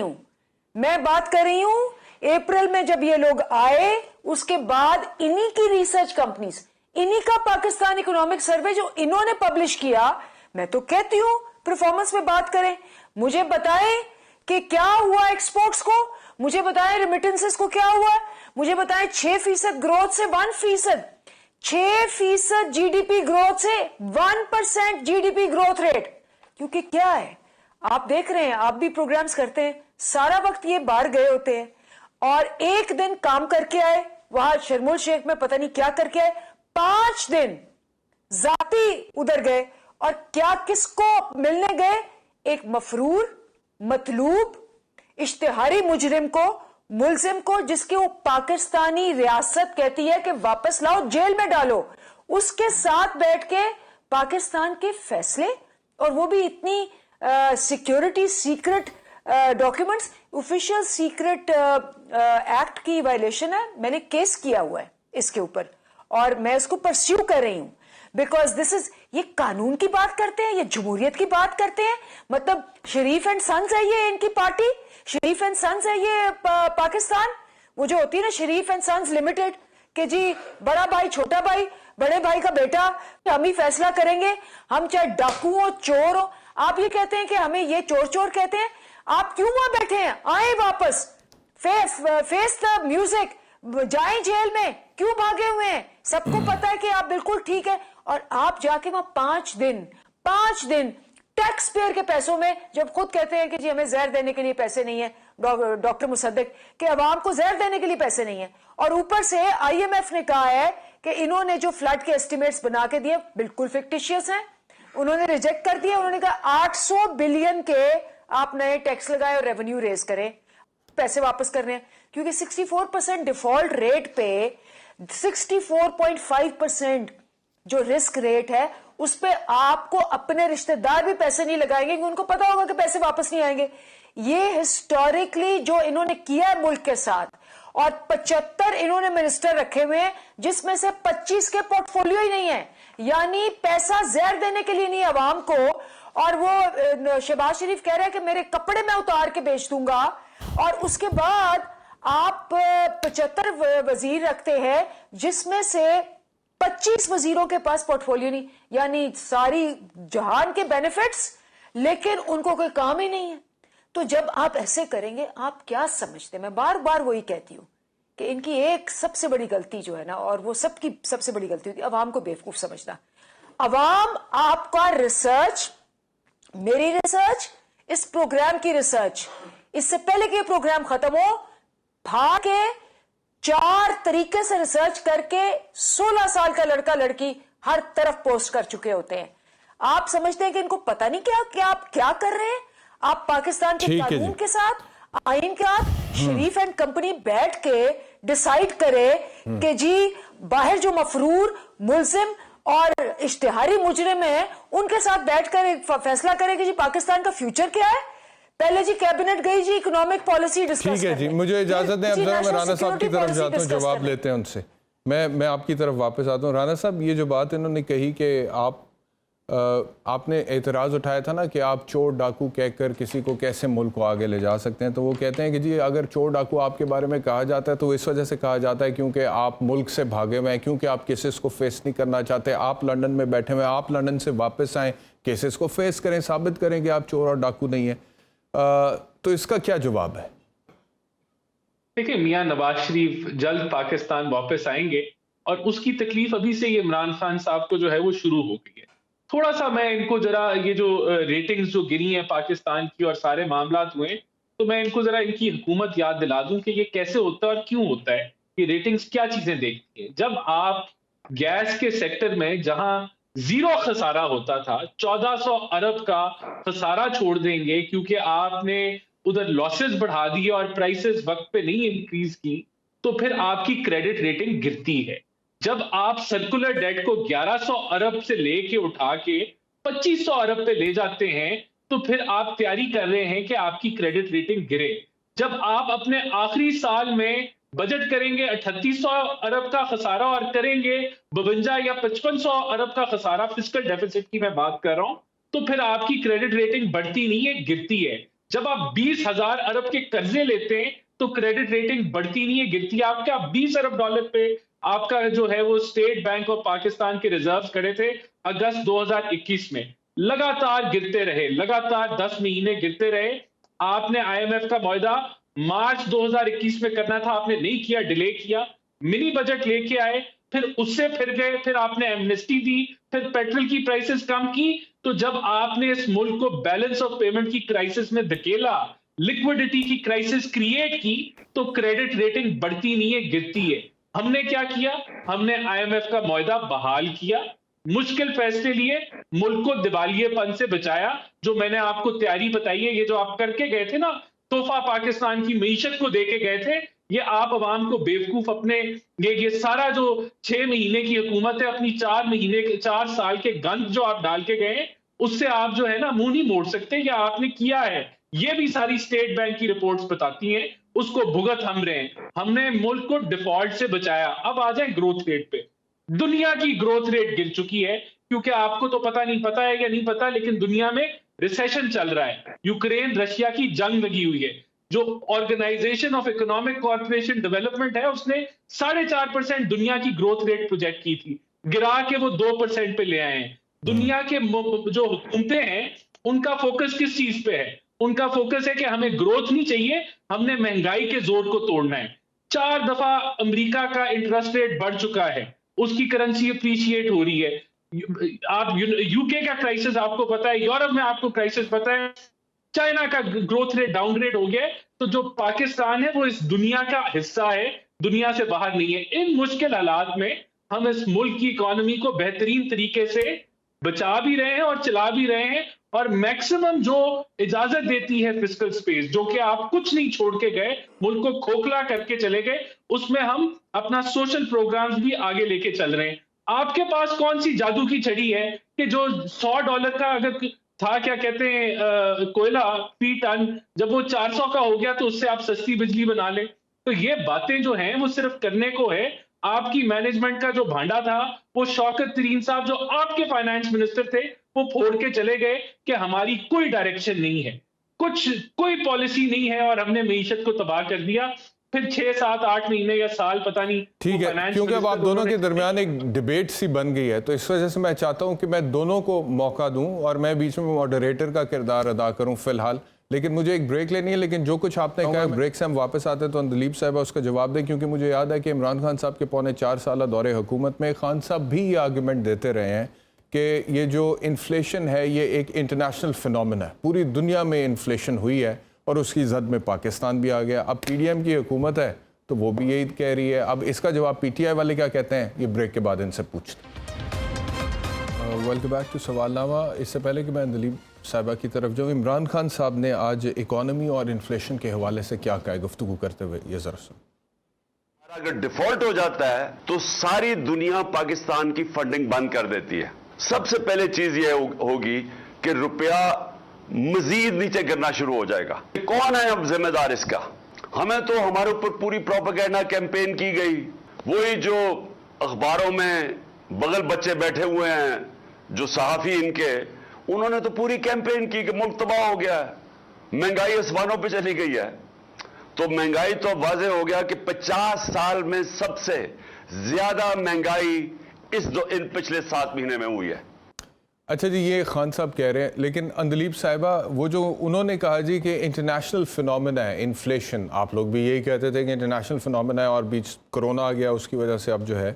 हूं, अप्रैल में जब ये लोग आए, उसके बाद इन्हीं की रिसर्च कंपनीज, इन्हीं का पाकिस्तान इकोनॉमिक सर्वे जो इन्होंने पब्लिश किया, मैं तो कहती हूं परफॉर्मेंस में बात करें। मुझे बताएं कि क्या हुआ एक्सपोर्ट्स को, मुझे बताएं रिमिटेंसेस को क्या हुआ, मुझे बताएं 6% ग्रोथ से 1%, 6% जीडीपी ग्रोथ से 1% जीडीपी ग्रोथ रेट। क्योंकि क्या है, आप देख रहे हैं, आप भी प्रोग्राम्स करते हैं, सारा वक्त ये बाहर गए होते हैं और एक दिन काम करके आए, वहां शर्मुल शेख में पता नहीं क्या करके आए, 5 दिन जाती उधर गए और क्या किसको मिलने गए? एक मफरूर, मतलूब, इश्तिहारी मुजरिम को, मुलजिम को, जिसके वो पाकिस्तानी रियासत कहती है कि वापस लाओ, जेल में डालो, उसके साथ बैठ के पाकिस्तान के फैसले, और वो भी इतनी security secret documents, official secret act की वायलेशन है। मैंने केस किया हुआ है इसके ऊपर और मैं इसको परस्यू कर रही हूं, बिकॉज दिस इज, ये कानून की बात करते हैं, ये जमहूरियत की बात करते हैं। मतलब शरीफ एंड सन्स है ये इनकी पार्टी, शरीफ एंड सन्स है ये पाकिस्तान, वो जो होती है ना शरीफ एंड सन्स लिमिटेड, कि जी बड़ा भाई छोटा भाई, बड़े भाई का बेटा, हम ही फैसला करेंगे, हम चाहे डाकू हो चोर हो। आप ये कहते हैं कि हमें ये चोर चोर कहते हैं, आप क्यों वहां बैठे हैं? आए वापस, फेस द म्यूजिक, जाएं जेल में, क्यों भागे हुए हैं? सबको पता है कि आप बिल्कुल ठीक है, और आप जाके वहां 5 दिन टैक्स पेयर के पैसों में, जब खुद कहते हैं कि जी हमें जहर देने के लिए पैसे नहीं है, डॉक्टर मुसद्दिक के अवाम को जहर देने के लिए पैसे नहीं है, और ऊपर से IMF ने कहा है कि इन्होंने जो फ्लड के एस्टिमेट्स बना के दिए बिल्कुल फिक्टिशियस हैं, उन्होंने रिजेक्ट कर दिया। उन्होंने कहा 800 बिलियन के आप नए टैक्स लगाए और रेवेन्यू रेज करें, पैसे वापस करने हैं, क्योंकि 64% डिफॉल्ट रेट पे 64.5% जो रिस्क रेट है, उस पे आपको अपने रिश्तेदार भी पैसे नहीं लगाएंगे, क्योंकि उनको पता होगा कि पैसे वापस नहीं आएंगे। ये हिस्टोरिकली जो इन्होंने किया है मुल्क के साथ, और 75 इन्होंने मिनिस्टर रखे हुए हैं, जिसमें से 25 के पोर्टफोलियो ही नहीं है, यानी पैसा जहर देने के लिए नहीं अवाम को। और वो शहबाज शरीफ कह रहे हैं कि मेरे कपड़े मैं उतार के बेच दूंगा, और उसके बाद आप 75 वजीर रखते हैं, जिसमें से 25 वजीरों के पास पोर्टफोलियो नहीं, यानी सारी जहान के बेनिफिट्स, लेकिन उनको कोई काम ही नहीं है। तो जब आप ऐसे करेंगे, आप क्या समझते हैं? मैं बार बार वही कहती हूं कि इनकी एक सबसे बड़ी गलती जो है ना, और वो सबकी सबसे बड़ी गलती होती है, अवाम को बेवकूफ समझना। अवाम आपका रिसर्च, मेरी रिसर्च, इस प्रोग्राम की रिसर्च, इससे पहले कि प्रोग्राम खत्म हो, भाग के 4 तरीके से रिसर्च करके 16 साल का लड़का लड़की हर तरफ पोस्ट कर चुके होते हैं। आप समझते हैं कि इनको पता नहीं क्या आप क्या कर रहे हैं? आप पाकिस्तान के कानून के साथ, आइन के साथ, शरीफ एंड कंपनी बैठ के डिसाइड करे कि जी बाहर जो मफरूर, मुलजिम और इश्तिहारी मुजरिम है, उनके साथ बैठकर फैसला करे कि जी पाकिस्तान का फ्यूचर क्या है। पहले जी कैबिनेट गई जी इकोनॉमिक पॉलिसी डिस्कस। ठीक है जी, मुझे इजाजत दें, अब जरा मैं राना साहब की तरफ जाता हूं, जवाब लेते हैं उनसे। मैं आपकी तरफ वापस आता हूं। राना साहब, ये जो बात इन्होंने कही कि आप आपने एतराज़ उठाया था ना कि आप चोर डाकू कहकर किसी को कैसे मुल्क को आगे ले जा सकते हैं, तो वो कहते हैं कि जी अगर चोर डाकू आपके बारे में कहा जाता है तो इस वजह से कहा जाता है क्योंकि आप मुल्क से भागे हुए हैं, क्योंकि आप केसेस को फेस नहीं करना चाहते। आप लंदन में बैठे हुए हैं, आप लंदन से वापस आएँ, केसेस को फेस करें, साबित करें कि आप चोर और डाकू नहीं हैं। तो इसका क्या जवाब है? देखिए, मियां नवाज शरीफ जल्द पाकिस्तान वापस आएंगे और उसकी तकलीफ अभी से ये इमरान खान साहब को जो है वो शुरू हो गई है। थोड़ा सा मैं इनको जरा ये जो रेटिंग्स जो गिरी हैं पाकिस्तान की और सारे मामला हुए, तो मैं इनको जरा इनकी हुकूमत याद दिला दूं कि ये कैसे होता है और क्यों होता है, ये रेटिंग्स क्या चीजें देखती है। जब आप गैस के सेक्टर में जहां जीरो खसारा होता था, 1400 अरब का खसारा छोड़ देंगे क्योंकि आपने उधर लॉसेस बढ़ा दिए और प्राइसेस वक्त पे नहीं इंक्रीज की, तो फिर आपकी क्रेडिट रेटिंग गिरती है। जब आप सर्कुलर डेट को 1100 अरब से लेके उठा के 2500 अरब पे ले जाते हैं, तो फिर आप तैयारी कर रहे हैं कि आपकी क्रेडिट रेटिंग गिरे। जब आप अपने आखिरी साल में बजट करेंगे 3800 अरब का खसारा और करेंगे 52 या 5500 अरब का खसारा, फिस्कल डेफिसिट की मैं बात कर रहा हूं, तो फिर आपकी क्रेडिट रेटिंग बढ़ती नहीं है, गिरती है। जब आप 20,000 अरब के कर्जे लेते हैं तो क्रेडिट रेटिंग बढ़ती नहीं है, गिरती है। आपका 20 अरब डॉलर पे आपका जो है वो स्टेट बैंक ऑफ पाकिस्तान के रिजर्व खड़े थे अगस्त 2021 में, लगातार गिरते रहे, लगातार 10 महीने गिरते रहे। आपने आईएमएफ का मुआहदा मार्च 2021 में करना था, आपने नहीं किया, डिले किया। मिनी बजट लेके आए, फिर उससे फिर गए, फिर आपने एमनेस्टी दी, फिर पेट्रोल की प्राइसेस कम की। तो जब आपने इस मुल्क को बैलेंस ऑफ पेमेंट की क्राइसिस में धकेला, लिक्विडिटी की क्राइसिस क्रिएट की, तो क्रेडिट रेटिंग बढ़ती नहीं है, गिरती है। हमने क्या किया? हमने आईएमएफ का मुआहदा बहाल किया, मुश्किल फैसले लिए, मुल्क को दिवालियेपन से बचाया। जो मैंने आपको तैयारी बताई है, ये जो आप करके गए थे ना, तोहफा पाकिस्तान की मईशत को देके गए थे, ये आप अवाम को बेवकूफ अपने ये सारा जो 6 महीने की हुकूमत है, अपनी 4 साल के गंद जो आप डाल के गए, उससे आप जो है ना मुंह नहीं मोड़ सकते। या आपने किया है, ये भी सारी स्टेट बैंक की रिपोर्ट्स बताती हैं, उसको भुगत हम रहे हैं। हमने मुल्क को डिफॉल्ट से बचाया। अब आ जाए ग्रोथ रेट पे। दुनिया की ग्रोथ रेट गिर चुकी है, क्योंकि आपको तो पता है या नहीं पता, लेकिन दुनिया में रिसेशन चल रहा है। यूक्रेन रशिया की जंग लगी हुई है। जो organisation of economic corporation development है, उसने 4.5% दुनिया की ग्रोथ रेट प्रोजेक्ट की थी, गिरा के वो 2% पे ले आए हैं। दुनिया के जो हुकूमतें हैं, उनका फोकस किस चीज पे है? उनका फोकस है कि हमें ग्रोथ नहीं चाहिए, हमने महंगाई के जोर को तोड़ना है। 4 दफा अमेरिका का इंटरेस्ट रेट बढ़ चुका है, उसकी करेंसी अप्रिशिएट हो रही है। आप यूके का क्राइसिस आपको पता है, यूरोप में आपको क्राइसिस पता है, चाइना का ग्रोथ रेट डाउनग्रेड हो गया है। तो जो पाकिस्तान है वो इस दुनिया का हिस्सा है, दुनिया से बाहर नहीं है। इन मुश्किल हालात में हम इस मुल्क की इकोनॉमी को बेहतरीन तरीके से बचा भी रहे हैं और चला भी रहे हैं, और मैक्सिमम जो इजाजत देती है फिस्कल स्पेस, जो कि आप कुछ नहीं छोड़ के गए, मुल्क को खोखला करके चले गए, उसमें हम अपना सोशल प्रोग्राम्स भी आगे लेके चल रहे हैं। आपके पास कौन सी जादू की छड़ी है कि जो $100 का अगर था, क्या कहते हैं, कोयला फी टन, जब वो 400 का हो गया तो उससे आप सस्ती बिजली बना लें? तो ये बातें जो हैं वो सिर्फ करने को है। आपकी मैनेजमेंट का जो भांडा था, वो शौकत तरीन साहब जो आपके फाइनेंस मिनिस्टर थे, वो फोड़ के चले गए कि हमारी कोई डायरेक्शन नहीं है, कोई पॉलिसी नहीं है, और हमने मईशत को तबाह कर दिया। फिर 6, 7, 8 महीने या साल पता नहीं। ठीक है, क्योंकि अब आप दोनों के दरमियान एक डिबेट सी बन गई है, तो इस वजह से मैं चाहता हूं कि मैं दोनों को मौका दूं और मैं बीच में मॉडरेटर का किरदार अदा करूं फिलहाल। लेकिन मुझे एक ब्रेक लेनी है, लेकिन जो कुछ आपने कहा ब्रेक से हम वापस आते हैं तो दिलीप साहब उसका जवाब दें, क्योंकि मुझे याद है कि इमरान खान साहब के पौने 4 साल दौरे हुकूमत में खान साहब भी ये आर्गूमेंट देते रहे हैं कि ये जो इन्फ्लेशन है ये एक इंटरनेशनल फिनोमेना है, पूरी दुनिया में इन्फ्लेशन हुई है और उसकी जद में पाकिस्तान भी आ गया। अब पीडीएम की हुकूमत है तो वो भी यही कह रही है। अब इसका जवाब पीटीआई वाले क्या कहते हैं, ये ब्रेक के बाद इनसे पूछते हैं। वेलकम बैक टू सवालनामा। इससे पहले कि मैं दिलीप साहिबा की तरफ जाऊँ, इमरान खान साहब ने आज इकोनॉमी और इन्फ्लेशन के हवाले से क्या कहा गुफ्तगू करते हुए, ये जरा सुन। अगर डिफॉल्ट हो जाता है तो सारी दुनिया पाकिस्तान की फंडिंग बंद कर देती है। सबसे पहले चीज ये होगी कि रुपया मजीद नीचे गिरना शुरू हो जाएगा। कौन है अब जिम्मेदार इसका? हमें तो हमारे ऊपर पूरी प्रोपेगेंडा कैंपेन की गई, वही जो अखबारों में बगल बच्चे बैठे हुए हैं जो सहाफी इनके, उन्होंने तो पूरी कैंपेन की कि मुल्क तबाह हो गया है, महंगाई आसमानों पे चली गई है। तो महंगाई तो वाजे हो गया कि 50 साल में सबसे ज्यादा महंगाई इन पिछले 7 महीने में हुई है। अच्छा जी, ये खान साहब कह रहे हैं, लेकिन अंदलीब साहिबा वो जो उन्होंने कहा जी कि इंटरनेशनल फिनोमेना है इन्फ्लेशन, आप लोग भी यही कहते थे कि इंटरनेशनल फिनोमेना है और बीच कोरोना आ गया, उसकी वजह से अब जो है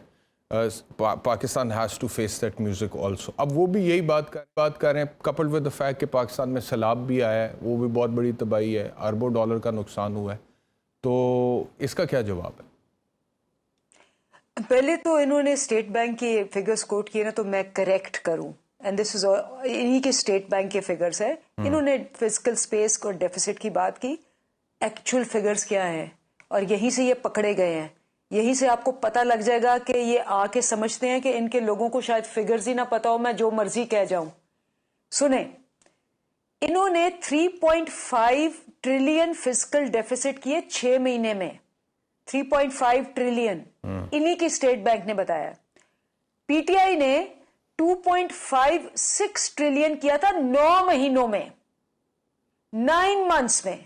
Pakistan has to face that music also. अब वो भी यही बात कर रहे हैं, कपल्ड विद द फैक्ट कि पाकिस्तान में सैलाब भी आया है, वो भी बहुत बड़ी तबाही है, अरबों डॉलर का नुकसान हुआ है। तो इसका क्या जवाब है? पहले तो इन्होंने स्टेट बैंक के फिगर्स कोट किए ना, तो मैं करेक्ट करूं, एंड दिस इज इन्हीं के स्टेट बैंक के फिगर्स है। इन्होंने फिजिकल स्पेस और डेफिसिट की बात की, एक्चुअल फिगर्स क्या है, और यहीं से ये पकड़े गए हैं। यहीं से आपको पता लग जाएगा कि ये आके समझते हैं कि इनके लोगों को शायद फिगर्स ही ना पता हो, मैं जो मर्जी कह जाऊं। सुने, इन्होंने 3.5 ट्रिलियन फिजिकल डेफिसिट किए 6 महीने में, 3.5 ट्रिलियन इन्हीं की स्टेट बैंक ने बताया। पीटीआई ने 2.56 ट्रिलियन किया था 9 महीनों में, 9 मंथ्स में।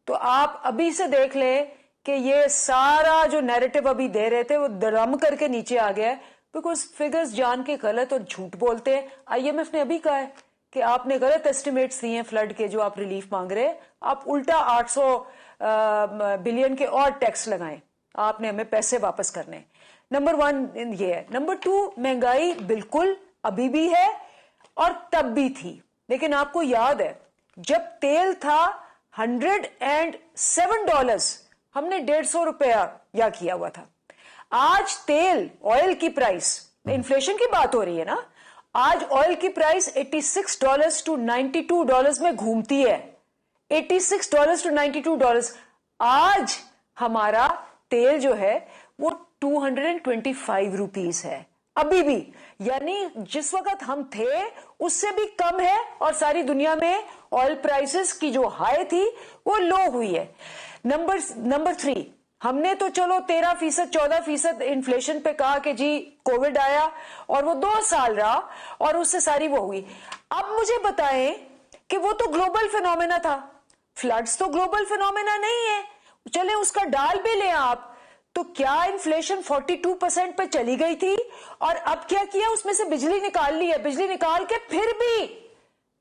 तो आप अभी से देख ले कि ये सारा जो नैरेटिव अभी दे रहे थे वो दरम करके नीचे आ गया है, बिकॉज फिगर्स जान के गलत और झूठ बोलते हैं। आईएमएफ ने अभी कहा है कि आपने गलत एस्टिमेट्स दिए हैं फ्लड के, जो आप रिलीफ मांग रहे हैं, आप उल्टा 800 बिलियन के और टैक्स लगाएं, आपने हमें पैसे वापस करने। नंबर 1 ये है। नंबर 2, महंगाई बिल्कुल अभी भी है और तब भी थी, लेकिन आपको याद है जब तेल था $107, हमने $150 या किया हुआ था। आज तेल, ऑयल की प्राइस, इन्फ्लेशन की बात हो रही है ना, आज ऑयल की प्राइस $86 to $92 में घूमती है, $86 to $92। आज हमारा तेल जो है वो 225 रुपीस है अभी भी, यानी जिस वक्त हम थे उससे भी कम है, और सारी दुनिया में ऑयल प्राइसेस की जो हाई थी वो लो हुई है। नंबर 3, हमने तो चलो 13% 14% इन्फ्लेशन पे कहा कि जी कोविड आया और वो 2 साल रहा और उससे सारी वो हुई। अब मुझे बताएं कि वो तो ग्लोबल फिनोमेना था, फ्लड्स तो ग्लोबल फिनोमेना नहीं है, चले उसका डाल भी लें आप, तो क्या इन्फ्लेशन 42% पे चली गई थी और अब क्या किया, उसमें से बिजली निकाल ली है, बिजली निकाल के फिर भी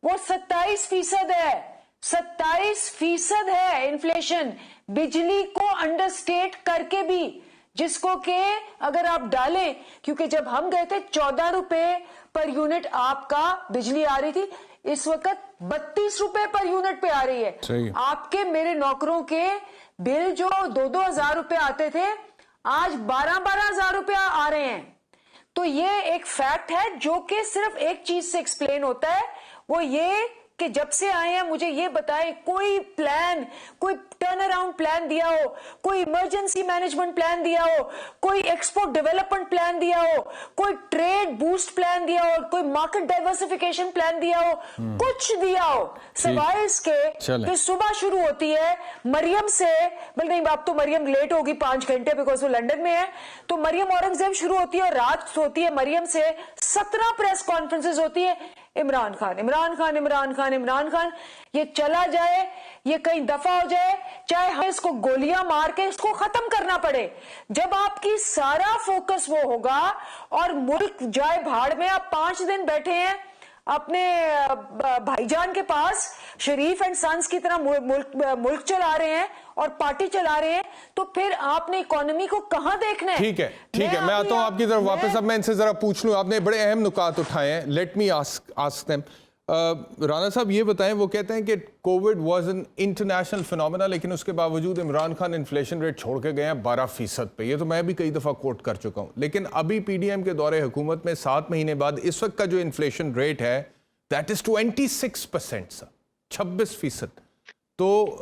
वो 27% है, 27% है इन्फ्लेशन, बिजली को अंडरस्टेट करके भी, जिसको के अगर आप डालें, क्योंकि जब हम गए थे 14 रुपए पर यूनिट आपका बिजली आ रही थी, इस वक्त 32 रुपए पर यूनिट पे आ रही है। आपके मेरे नौकरों के बिल जो 2-2 हजार रुपए आते थे, आज 12-12 हजार रुपया आ रहे हैं। तो ये एक फैक्ट है जो कि सिर्फ एक चीज से एक्सप्लेन होता है, वो ये कि जब से आए हैं मुझे ये बताएं, कोई प्लान, कोई टर्न अराउंड प्लान दिया हो, कोई इमरजेंसी मैनेजमेंट प्लान दिया हो, कोई एक्सपोर्ट डेवलपमेंट प्लान दिया हो, कोई ट्रेड बूस्ट प्लान दिया हो, कोई मार्केट डाइवर्सिफिकेशन प्लान दिया हो, कुछ दिया हो, सवाए इसके कि सुबह शुरू होती है मरियम से, बल्कि नहीं, अब तो मरियम लेट होगी 5 घंटे बिकॉज वो लंदन में है, तो मरियम औरंगजेब शुरू होती है और रात होती है मरियम से 17 प्रेस कॉन्फ्रेंसेस होती है, इमरान खान इमरान खान इमरान खान इमरान खान। ये चला जाए, ये कहीं दफा हो जाए, चाहे हम इसको गोलियां मार के इसको खत्म करना पड़े। जब आपकी सारा फोकस वो होगा और मुल्क जाए भाड़ में, आप 5 दिन बैठे हैं अपने भाईजान के पास, शरीफ एंड सन्स की तरह मुल्क चला रहे हैं और पार्टी चला रहे हैं, तो फिर आपने इकोनॉमी को कहां देखना है? ठीक है, मैं आता हूं आपकी तरफ वापस। अब मैं इनसे जरा पूछ लूं, आपने बड़े अहम नुकात उठाए हैं, let me ask them. Rana साहब ये बताएं, वो कहते हैं कि Covid was an international phenomena, लेकिन उसके बावजूद इमरान खान इन्फ्लेशन रेट छोड़ के गए हैं 12% पे। ये तो मैं भी कई दफ़ा कोट कर चुका हूं, लेकिन अभी पीडीएम के दौरे हुकूमत में 7 महीने बाद इस वक्त का जो इन्फ्लेशन रेट है दैट इज 26% सर, 26%। तो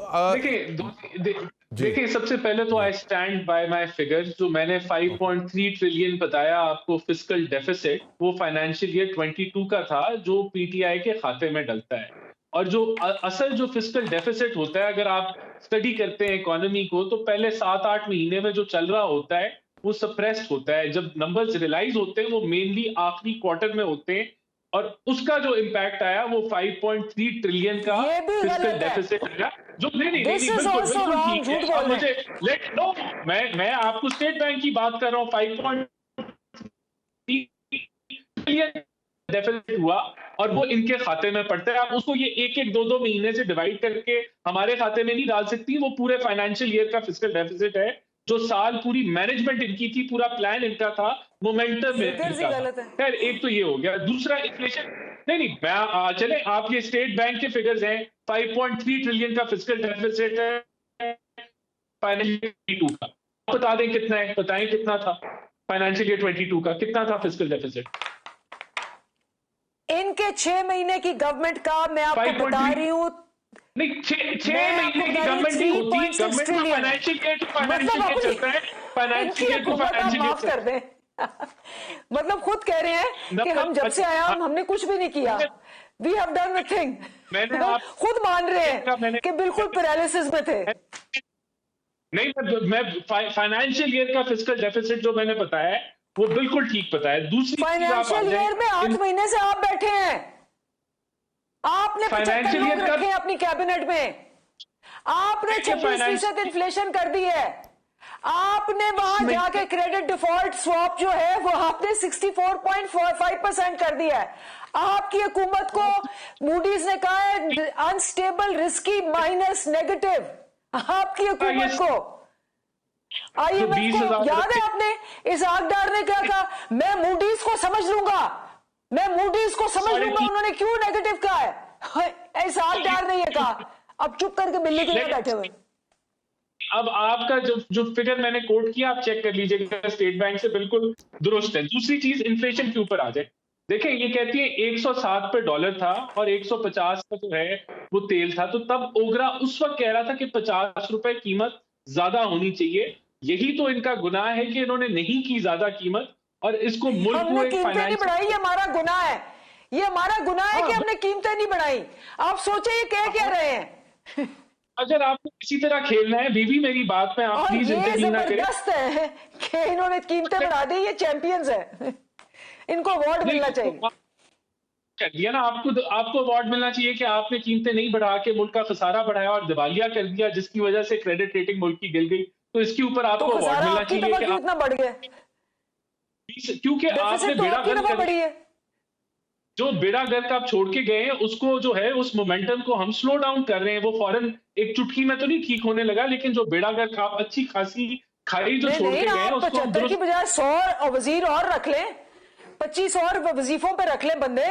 देखिए सबसे पहले तो I stand by my figures, जो मैंने 5.3 ट्रिलियन बताया आपको फिस्कल डेफिसिट, वो फाइनेंशियल ईयर 22 का था, जो पीटीआई के खाते में डलता है। और जो असल जो फिस्कल डेफिसिट होता है, अगर आप स्टडी करते हैं इकोनॉमी को, तो पहले 7-8 महीने में जो चल रहा होता है वो सप्रेस्ड होता है। जब नंबर्स रियलाइज होते हैं वो मेनली आखिरी क्वार्टर में होते हैं, और उसका जो इम्पैक्ट आया वो 5.3 ट्रिलियन का ये भी फिस्कल गलत है। डेफिसिट आया, जो नहीं This is also wrong, ठीक है। झूठ बोल अब रहे मुझे लेट नो, मैं आपको स्टेट बैंक की बात कर रहा हूँ। 5.3 ट्रिलियन डेफिसिट हुआ और वो इनके खाते में पड़ता है। आप उसको ये एक एक दो महीने से डिवाइड करके हमारे खाते में नहीं डाल सकती। वो पूरे फाइनेंशियल ईयर का फिस्कल डेफिसिट है, जो साल पूरी मैनेजमेंट इनकी थी, पूरा प्लान इनका था, मोमेंटम में Figures ही इनका गलत था। है। खैर एक तो ये हो गया। दूसरा इन्फ्लेशन, नहीं मैं चले, आप ये स्टेट बैंक के फिगर्स हैं, 5.3 ट्रिलियन का फिस्कल डेफिसिट है फाइनेंशियल 22 का। बता दें कितना है, बताएं कितना था फाइनेंशियल ईयर 22 का, कितना था फिस्कल डेफिसिट? इनके 6 महीने की गवर्नमेंट का मैं आपको 5.3 बता रही हूँ। नहीं, छह मैं महीने की आपको गवर्नमेंट नहीं होती। 3.6 गवर्नमेंट का ट्रिलियन। फाइनेंशियल ईयर टू मतलब फाइनेंशियल ईयर अपनी- चलता है, फाइनेंशियल ईयर टू इनकी हुकूमत आप फाइनेंशियल माफ कर ईयर। दें। मतलब खुद कह रहे हैं कि हम जब से आया हमने कुछ भी नहीं किया, वी हैव डन नथिंग। मैंने आप- खुद मान रहे हैं कि बिल्कुल पैरालिसिस में थे। नहीं, मैं फाइनेंशियल ईयर का फिस्कल डेफिसिट जो मैंने बताया है वो बिल्कुल ठीक बताया। दूसरी चीज आप आ फाइनेंशियल जाएं, ईयर में 8 महीने से आप बैठे हैं, आपने 75 Financial लोग year का- रखे हैं अपनी कैबिनेट में, आपने 26% इन्फ्लेशन कर दी है, आपने वहां जाके क्रेडिट डिफॉल्ट स्वैप जो है वो आपने 64.45% कर दिया है। आपकी हुकूमत को मूडीज ने कहा है अनस्टेबल, रिस्की, माइनस, नेगेटिव। आपकी हुकूमत को IMF 20,000 को याद है, आपने इसहाक डार ने क्या कहा, मैं मूडीज को समझ लूंगा, मैं मूडीज को समझ लूंगा। उन्होंने क्यों नेगेटिव कहा है? इसहाक डार ने ये कहा। अब चुप करके बिल्ली के लिए बैठे हुए। अब आपका जो फिगर मैंने कोट किया आप चेक कर लीजिएगा, स्टेट बैंक से बिल्कुल दुरुस्त है। दूसरी चीज इन्फ्लेशन के ऊपर आ जाए, देखें ये कहती है 107 पे डॉलर था और 150 का जो है वो तेल था, तो तब ओगरा उस वक्त कह रहा था कि 50 रुपए कीमत ज्यादा होनी चाहिए। यही तो इनका गुनाह है कि इन्होंने नहीं की ज्यादा कीमत और इसको मुल्क को हमने एक कीमतें नहीं फाइनेंस बढ़ाई, ये हमारा गुनाह है, ये हमारा गुनाह है कि हाँ, हमने कीमतें नहीं बढ़ाई। आप सोचे ये कह रहे हैं। अगर आपको इसी तरह खेलना है, बीवी मेरी बात में आप और प्लीज ये इंटरवीन ना करें। जबरदस्त है कि इन्होंने कीमतें बढ़ा दी, ये चैंपियंस है, इनको अवार्ड मिलना चाहिए। कर दिया ना, आपको अवार्ड मिलना चाहिए कि आपने कीमतें नहीं बढ़ा के मुल्क का खसारा बढ़ाया और दिवालिया कर दिया, जिसकी वजह से क्रेडिट रेटिंग मुल्क की गिर गई। तो इसके ऊपर तो आपको अवार्ड खसारा मिलना आपकी चाहिए दफा कि क्यों इतना बढ़ गया? क्योंकि आपने डेफिसिट तो बेड़ा आपकी गर्क दफा बढ़ी है। जो बेड़ा गर्क आप छोड़ के गए हैं उसको जो है उस मोमेंटम को हम स्लो डाउन कर रहे हैं। वो फौरन एक चुटकी में तो नहीं ठीक होने लगा, लेकिन जो बेड़ा गर्क आप अच्छी खासी खाई जो छोड़ के गए हैं आप उसको हम 75 की बजाय 100 वजीर और रख लें, 25 और वजीफों पे रख लें बंदे,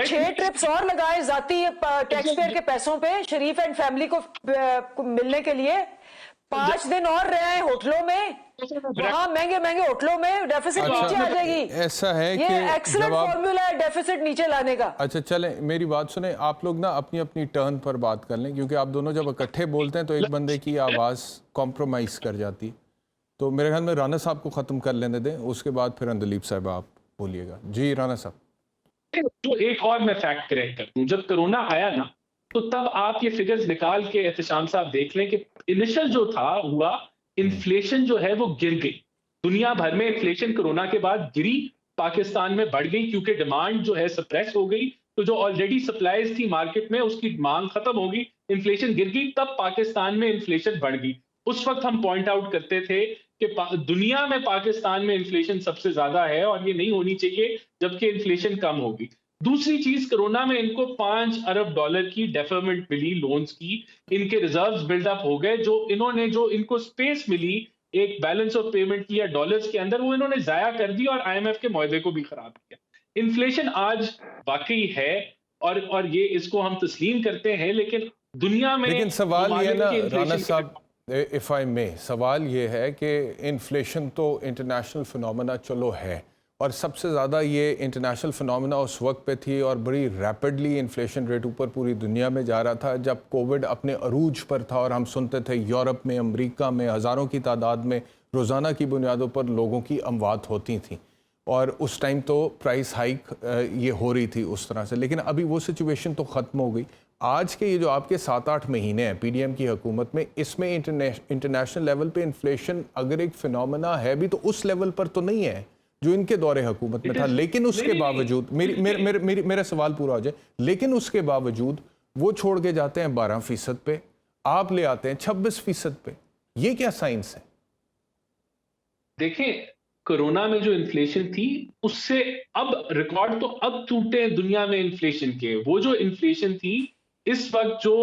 6 ट्रिप्स और लगाए जाती टैक्स पेयर के पैसों पे शरीफ एंड फैमिली को मिलने के लिए, 5 दिन और रहे हैं होटलों में, वहां महंगे महंगे होटलों में, डेफिसिट अच्छा, नीचे आ जाएगी। ऐसा है ये कि एक्सीलेंट जब आप- फॉर्मूला है डेफिसिट नीचे लाने का। अच्छा चलें, मेरी बात सुने, आप लोग ना अपनी अपनी टर्न पर बात कर लें, क्योंकि आप दोनों जब इकट्ठे बोलते हैं तो एक बंदे की आवाज़ कॉम्प्रोमाइज़ कर जाती है। तो मेरे ख्याल में राना साहब को ख़त्म कर लेने दें, उसके बाद फिर अंदलीप साहब आप बोलिएगा। जी राना साहब। तो एक और मैं फैक्ट करेक्ट कर दूं, जब कोरोना आया ना तो तब आप ये फिगर्स निकाल के एहतशाम साहब देख लें कि इनिशियल जो था हुआ, इन्फ्लेशन जो है वो गिर गई। दुनिया भर में इन्फ्लेशन कोरोना के बाद गिरी, पाकिस्तान में बढ़ गई क्योंकि डिमांड जो है सप्रेस हो गई। तो जो ऑलरेडी सप्लाईज थी मार्केट में उसकी मांग खत्म हो गई, इन्फ्लेशन गिर गई, तब पाकिस्तान में इन्फ्लेशन बढ़ गई। उस वक्त हम पॉइंट आउट करते थे कि दुनिया में पाकिस्तान में इन्फ्लेशन सबसे ज्यादा है और ये नहीं होनी चाहिए, जबकि इन्फ्लेशन कम होगी। दूसरी चीज, कोरोना में इनको $5 अरब की डेफरमेंट मिली लोन्स की, इनके रिजर्व्स बिल्डअप हो गए, जो इनको स्पेस मिली एक बैलेंस ऑफ पेमेंट की या डॉलर्स के अंदर, वो इन्होंने जाया कर दी और IMF के मुआहदे को भी खराब किया। इन्फ्लेशन आज वाकई है और ये इसको हम तस्लीम करते हैं, लेकिन दुनिया में लेकिन सवाल ये ना राना inflation साहब, इफ़ आई मे, सवाल ये है कि इन्फ्लेशन तो इंटरनेशनल फिनोमेना चलो है, और सबसे ज़्यादा ये इंटरनेशनल फिनोमेना उस वक्त पे थी और बड़ी रैपिडली इन्फ्लेशन रेट ऊपर पूरी दुनिया में जा रहा था जब कोविड अपने अरूज पर था, और हम सुनते थे यूरोप में, अमेरिका में हज़ारों की तादाद में रोज़ाना की बुनियादों पर लोगों की अमवात होती थी, और उस टाइम तो प्राइस हाइक ये हो रही थी उस तरह से। लेकिन अभी वो सिचुएशन तो ख़त्म हो गई। आज के ये जो आपके 7-8 महीने हैं PDM की हुकूमत में, इसमें इंटरनेशनल लेवल पे इन्फ्लेशन अगर एक फिनोमेना है भी तो उस लेवल पर तो नहीं है जो इनके दौरे हुकूमत में था, लेकिन उसके बावजूद मेरा सवाल पूरा हो जाए, लेकिन उसके बावजूद वो छोड़ के जाते हैं 12% पे, आप ले आते हैं 26% पे। ये क्या साइंस है? देखें, कोरोना में जो इन्फ्लेशन थी उससे अब रिकॉर्ड तो अब टूटे हैं दुनिया में इन्फ्लेशन के। वो जो इन्फ्लेशन थी इस वक्त, जो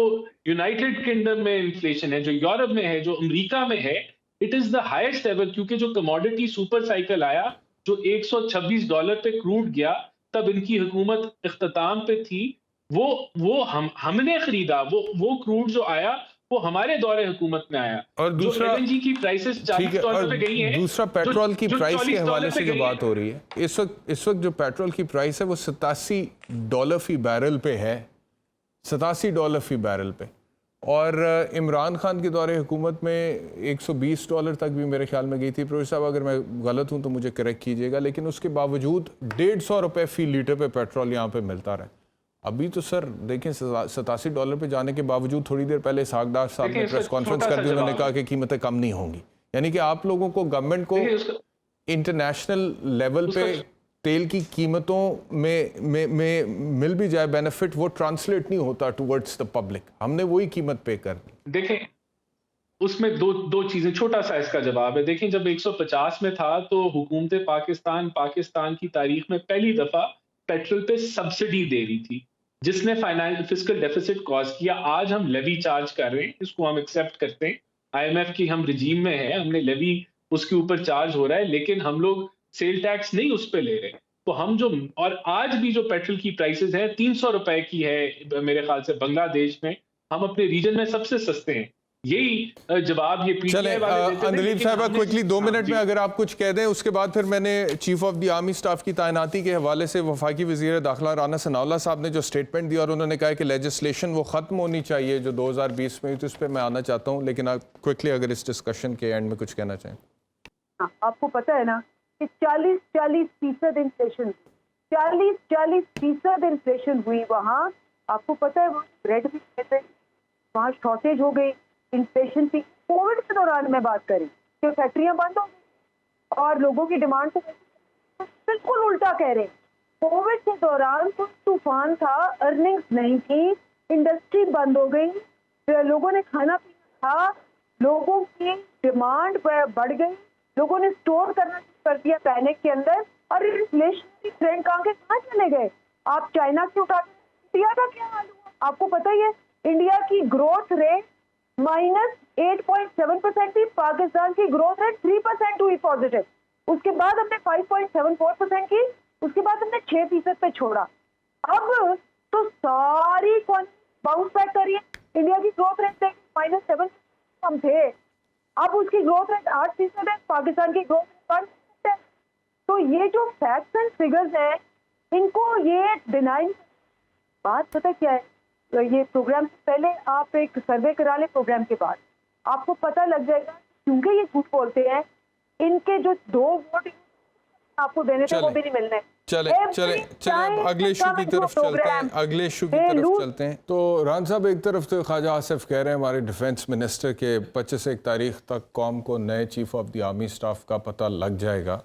यूनाइटेड किंगडम में इन्फ्लेशन है, जो यूरोप में है, जो अमेरिका में है, it is the highest ever. क्योंकि जो कमोडिटी सुपर साइकिल आया, जो $126 पे क्रूड गया, तब इनकी हुकूमत इख्तिताम पे थी, वो हमने खरीदा। वो क्रूड जो आया वो हमारे दौरे हुकूमत में आया। और दूसरा LNG की प्राइसेस $40 पे गई है। दूसरा पेट्रोल की प्राइस के हवाले से जो $40 बात हो रही है, इस वक्त जो पेट्रोल की प्राइस है वो $87 फी बैरल पे है, $87 फी बैरल पे। और इमरान खान के दौरे हुकूमत में $120 तक भी मेरे ख्याल में गई थी। प्रोफेसर साहब, अगर मैं गलत हूं तो मुझे करेक्ट कीजिएगा, लेकिन उसके बावजूद $150 फी लीटर पे पेट्रोल यहाँ पे मिलता रहा। अभी तो सर देखें, $87 पे जाने के बावजूद थोड़ी देर पहले सागदार साहब ने प्रेस कॉन्फ्रेंस कर दी, उन्होंने कहा कि कीमतें कम नहीं होंगी। यानी कि आप लोगों को, गवर्नमेंट को इंटरनेशनल लेवल पे तेल की कीमतों में मिल भी जाए बेनिफिट, वो ट्रांसलेट नहीं होता टुवर्ड्स द पब्लिक। हमने वही कीमत पे कर दी। देखें, उसमें दो चीजें, छोटा सा इसका जवाब है। देखें, जब 150 में था तो हुकूमत पाकिस्तान की तारीख में पहली दफा पेट्रोल पे सब्सिडी दे रही थी, जिसने फिस्कल डेफिसिट कॉज किया। आज हम लेवी चार्ज कर रहे हैं, इसको हम एक्सेप्ट करते हैं। IMF की हम रिजीम में है, हमने लेवी उसके ऊपर चार्ज हो रहा है, लेकिन हम लोग सेल टैक्स नहीं उस पर ले रहे। तो हम जो, और आज भी जो पेट्रोल की प्राइसेस है $300 की है मेरे ख्याल से बांग्लादेश में। हम अपने रीजन में सबसे सस्ते हैं। यही जवाब ये चले अंदलीब साहब, क्विकली 2 मिनट में अगर आप कुछ कह दें, उसके बाद फिर मैंने chief of the army staff की तैनाती के हवाले से वफाकी वज़ीर दाखिला राना सनाउल्लाह साहब ने जो स्टेटमेंट दिया, और उन्होंने कहा कि लेजिस्लेशन वो ख़त्म होनी चाहिए जो 2020 में, तो उस पर मैं आना चाहता हूँ, लेकिन आप क्विकली अगर इस डिस्कशन के एंड में कुछ कहना चाहें। आपको पता है ना कि 40% इन्फ्लेशन, 40% इन्फ्लेशन हुई वहाँ। आपको पता है वो ब्रेड भी कहते हैं, वहाँ शॉर्टेज हो गई, इन्फ्लेशन थी। कोविड के दौरान मैं बात करी कि फैक्ट्रियां बंद हो गई और लोगों की डिमांड तो बिल्कुल उल्टा कह रहे हैं। कोविड के दौरान तो तूफान था, अर्निंग्स नहीं थी, इंडस्ट्री बंद हो गई, लोगों ने खाना पीना था, लोगों की डिमांड बढ़ गई, लोगों ने स्टोर करना कर दिया पैनिक के अंदर, और इन्फ्लेशन ट्रेंड कहाँ चले गए? आप चाइना से उठा के इंडिया का क्या हाल हुआ? आपको पता ही है, इंडिया की ग्रोथ रेट -8.7% थी, पाकिस्तान की ग्रोथ रेट 3% हुई पॉजिटिव। उसके बाद हमने 5.74% की, उसके बाद हमने 6% पे छोड़ा। अब तो सारी बाउंस बैक करिए। इंडिया की ग्रोथ रेट -7 हम थे, अब उसकी ग्रोथ रेट 8% है, पाकिस्तान की ग्रोथ रेट 1% है। तो ये जो फैक्ट्स एंड फिगर्स हैं, इनको ये डिनाई। बात पता क्या है, ये प्रोग्राम से पहले आप एक सर्वे करा ले, प्रोग्राम के बाद आपको पता लग जाएगा, क्योंकि ये झूठ बोलते हैं, इनके जो 2 वोट आपको देने थे वो भी नहीं मिलने। चले अगले इशू की तरफ चलते हैं। तो रान साहब, एक तरफ तो ख्वाजा आसिफ कह रहे हैं हमारे डिफेंस मिनिस्टर के 25 तारीख तक कौम को नए chief of the army staff का पता लग जाएगा,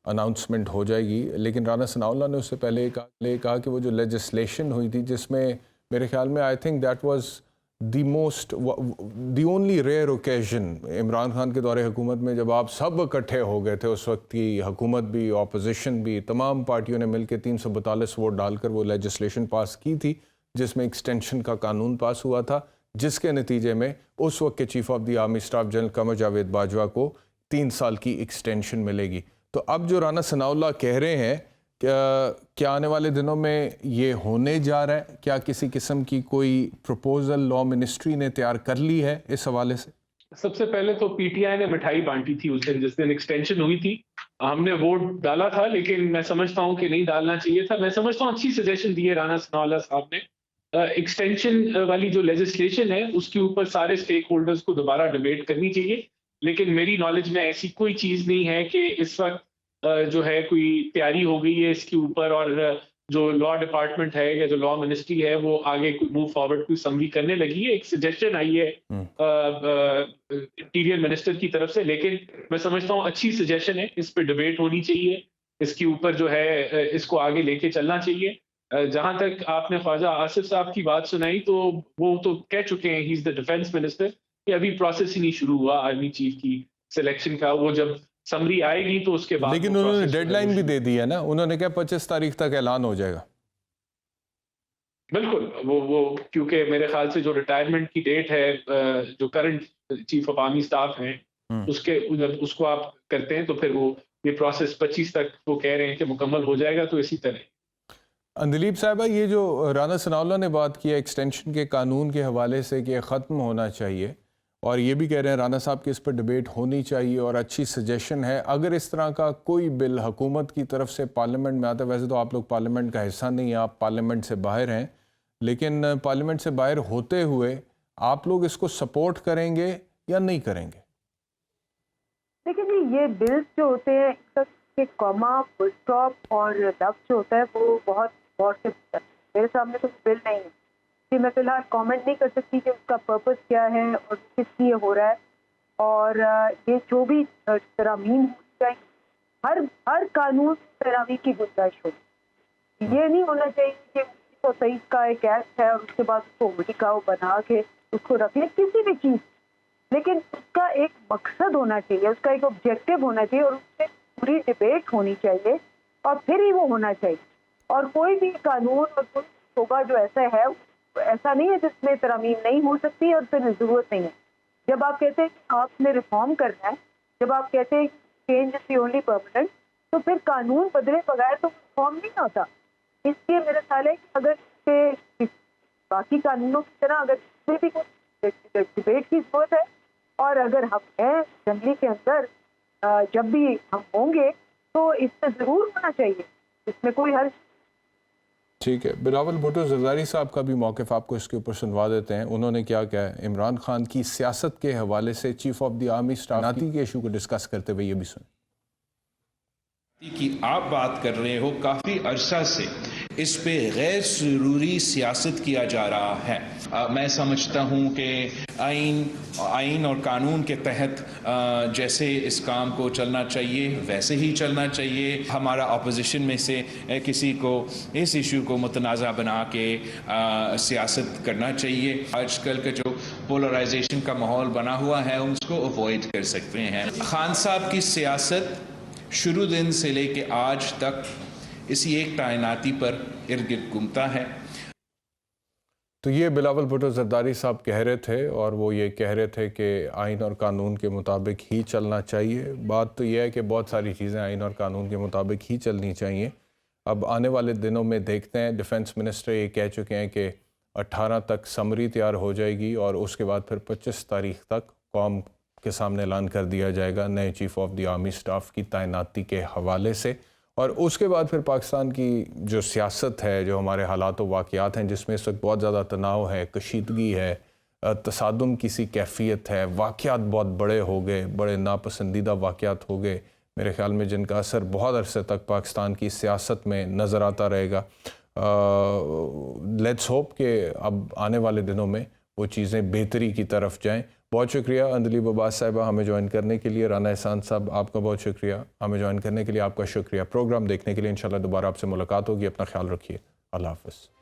अनाउंसमेंट हो जाएगी। लेकिन राना सनाउल्लाह ने उससे पहले कहा कि वो जो लेजिस्लेशन हुई थी, जिसमें मेरे ख्याल में I think that was the only rare occasion Imran Khan के दौरे हुकूमत में, जब आप सब इकट्ठे हो गए थे, उस वक्त की हुकूमत भी, ऑपोजिशन भी, तमाम पार्टियों ने मिलकर 342 वोट डालकर वो लेजिस्लेशन पास की थी, जिसमें एक्सटेंशन का कानून पास हुआ था, जिसके नतीजे में उस वक्त के chief of the army staff general Qamar Javed Bajwa को 3 साल की एक्सटेंशन मिलेगी। तो अब जो राना सनाउल्लाह कह रहे हैं, क्या आने वाले दिनों में ये होने जा रहा है? क्या किसी किस्म की कोई प्रपोजल लॉ मिनिस्ट्री ने तैयार कर ली है इस हवाले से? सबसे पहले तो PTI ने मिठाई बांटी थी उस दिन, जिस दिन एक्सटेंशन हुई थी। हमने वोट डाला था, लेकिन मैं समझता हूँ कि नहीं डालना चाहिए था। मैं समझता हूँ अच्छी सजेशन दी है राना सनाउल्लाह साहब ने। एक्सटेंशन वाली जो लेजिस्लेशन है, उसके ऊपर सारे स्टेक होल्डर्स को दोबारा डिबेट करनी चाहिए। लेकिन मेरी नॉलेज में ऐसी कोई चीज़ नहीं है कि इस वक्त जो है कोई तैयारी हो गई है इसके ऊपर, और जो लॉ डिपार्टमेंट है या जो लॉ मिनिस्ट्री है वो आगे मूव फॉरवर्ड कोई समरी करने लगी है। एक सजेशन आई है इंटीरियर मिनिस्टर की तरफ से, लेकिन मैं समझता हूँ अच्छी सजेशन है, इस पे डिबेट होनी चाहिए। इसके ऊपर जो है इसको आगे लेके चलना चाहिए। जहां तक आपने ख्वाजा आसिफ साहब की बात सुनाई, तो वो तो कह चुके हैं, he is the defence minister, कि अभी प्रोसेस ही नहीं शुरू हुआ आर्मी चीफ की सिलेक्शन का। वो जब समरी आएगी तो उसके बाद, लेकिन उन्होंने डेडलाइन भी दे दी है ना, उन्होंने क्या 25 तारीख तक ऐलान हो जाएगा। बिल्कुल, वो क्योंकि मेरे ख्याल से जो रिटायरमेंट की डेट है, जो current chief of army staff हैं, उसके उसको आप करते हैं तो फिर वो ये प्रोसेस 25 तक वो कह रहे हैं कि मुकम्मल हो जाएगा। तो इसी तरह अंदलीब साहबा, ये जो राना सनाउल्लाह ने बात की है एक्सटेंशन के कानून के हवाले से कि ख़त्म होना चाहिए, और ये भी कह रहे हैं राना साहब कि इस पर डिबेट होनी चाहिए और अच्छी सजेशन है, अगर इस तरह का कोई बिल हुकूमत की तरफ से पार्लियामेंट में आता है, वैसे तो आप लोग पार्लियामेंट का हिस्सा नहीं हैं, आप पार्लियामेंट से बाहर हैं, लेकिन पार्लियामेंट से बाहर होते हुए आप लोग इसको सपोर्ट करेंगे या नहीं करेंगे? देखिए जी, ये बिल्स जो होते हैं, इसके कॉमा, फुल स्टॉप और लफ्ज़ जो होता है वो बहुत गौर से होता है। मेरे सामने तो बिल नहीं है कि मैं फिलहाल कमेंट नहीं कर सकती कि उसका पर्पस क्या है और किस लिए हो रहा है। और ये जो भी तरामीम होनी चाहिए, हर कानून तरामीम की गुंजाइश होगी। ये नहीं होना चाहिए कि 1923 का एक एक्ट है और उसके बाद उसको उल्टिकाओ बना के उसको रख ले, किसी भी चीज़, लेकिन उसका एक मकसद होना चाहिए, उसका एक ऑब्जेक्टिव होना चाहिए और उससे पूरी डिबेट होनी चाहिए और फिर ही वो होना चाहिए। और कोई भी कानून और कोई शोबा जो ऐसा है, ऐसा नहीं है जिसमें तरमीम नहीं हो सकती और फिर ज़रूरत नहीं है। जब आप कहते हैं कि आपने रिफॉर्म करना है, जब आप कहते हैं change is the only permanent, तो फिर कानून बदले बगैर तो रिफॉर्म नहीं होता। इसलिए मेरा ख्याल है कि अगर बाकी कानूनों की तरह अगर इसमें भी कुछ डिबेट की जरूरत है, और अगर हम हैं असेंबली के अंदर, जब भी हम होंगे तो इससे ज़रूर होना चाहिए, इसमें कोई हर्ज। ठीक है, बिलावल भुट्टो ज़रदारी साहब का भी मौक़िफ़ आपको इसके ऊपर सुनवा देते हैं। उन्होंने क्या कहा है इमरान खान की सियासत के हवाले से, chief of the army staff नाती के इशू को डिस्कस करते हुए, ये भी सुन कि आप बात कर रहे हो, काफ़ी अरसा से इस पे गैर ज़रूरी सियासत किया जा रहा है। मैं समझता हूँ कि आइन और कानून के तहत जैसे इस काम को चलना चाहिए वैसे ही चलना चाहिए। हमारा अपोजिशन में से किसी को इस इशू को मुतनाज़ा बना के सियासत करना चाहिए। आजकल का जो पोलराइजेशन का माहौल बना हुआ है उसको अवॉइड कर सकते हैं। खान साहब की सियासत शुरू दिन से लेके आज तक इसी एक तैनाती पर इर्द गिर्द घूमता है। तो ये बिलावल भुट्टो ज़रदारी साहब कह रहे थे, और वो ये कह रहे थे कि आइन और कानून के मुताबिक ही चलना चाहिए। बात तो यह है कि बहुत सारी चीज़ें आइन और कानून के मुताबिक ही चलनी चाहिए। अब आने वाले दिनों में देखते हैं। डिफेंस मिनिस्टर ये कह चुके हैं कि 18 तक समरी तैयार हो जाएगी और उसके बाद फिर 25 तारीख तक कौम के सामने ऐलान कर दिया जाएगा नए chief of the army staff की तैनाती के हवाले से। और उसके बाद फिर पाकिस्तान की जो सियासत है, जो हमारे हालात व वाक़यात हैं जिसमें इस वक्त बहुत ज़्यादा तनाव है, कशीदगी है, तसादुम की सी कैफियत है, वाक़यात बहुत बड़े हो गए, बड़े नापसंदीदा वाक़यात हो गए मेरे ख़्याल में, जिनका असर बहुत अरसे तक पाकिस्तान की सियासत में नज़र आता रहेगा। लेट्स होप कि अब आने वाले दिनों में वो चीज़ें बेहतरी की तरफ जाएँ। बहुत शुक्रिया अंदलीब अब्बास साहिबा हमें ज्वाइन करने के लिए। राना एहसान साहब आपका बहुत शुक्रिया हमें ज्वाइन करने के लिए, आपका शुक्रिया। प्रोग्राम देखने के लिए इंशाल्लाह दोबारा आपसे मुलाकात होगी। अपना ख्याल रखिए। अल्लाह हाफ़िज़।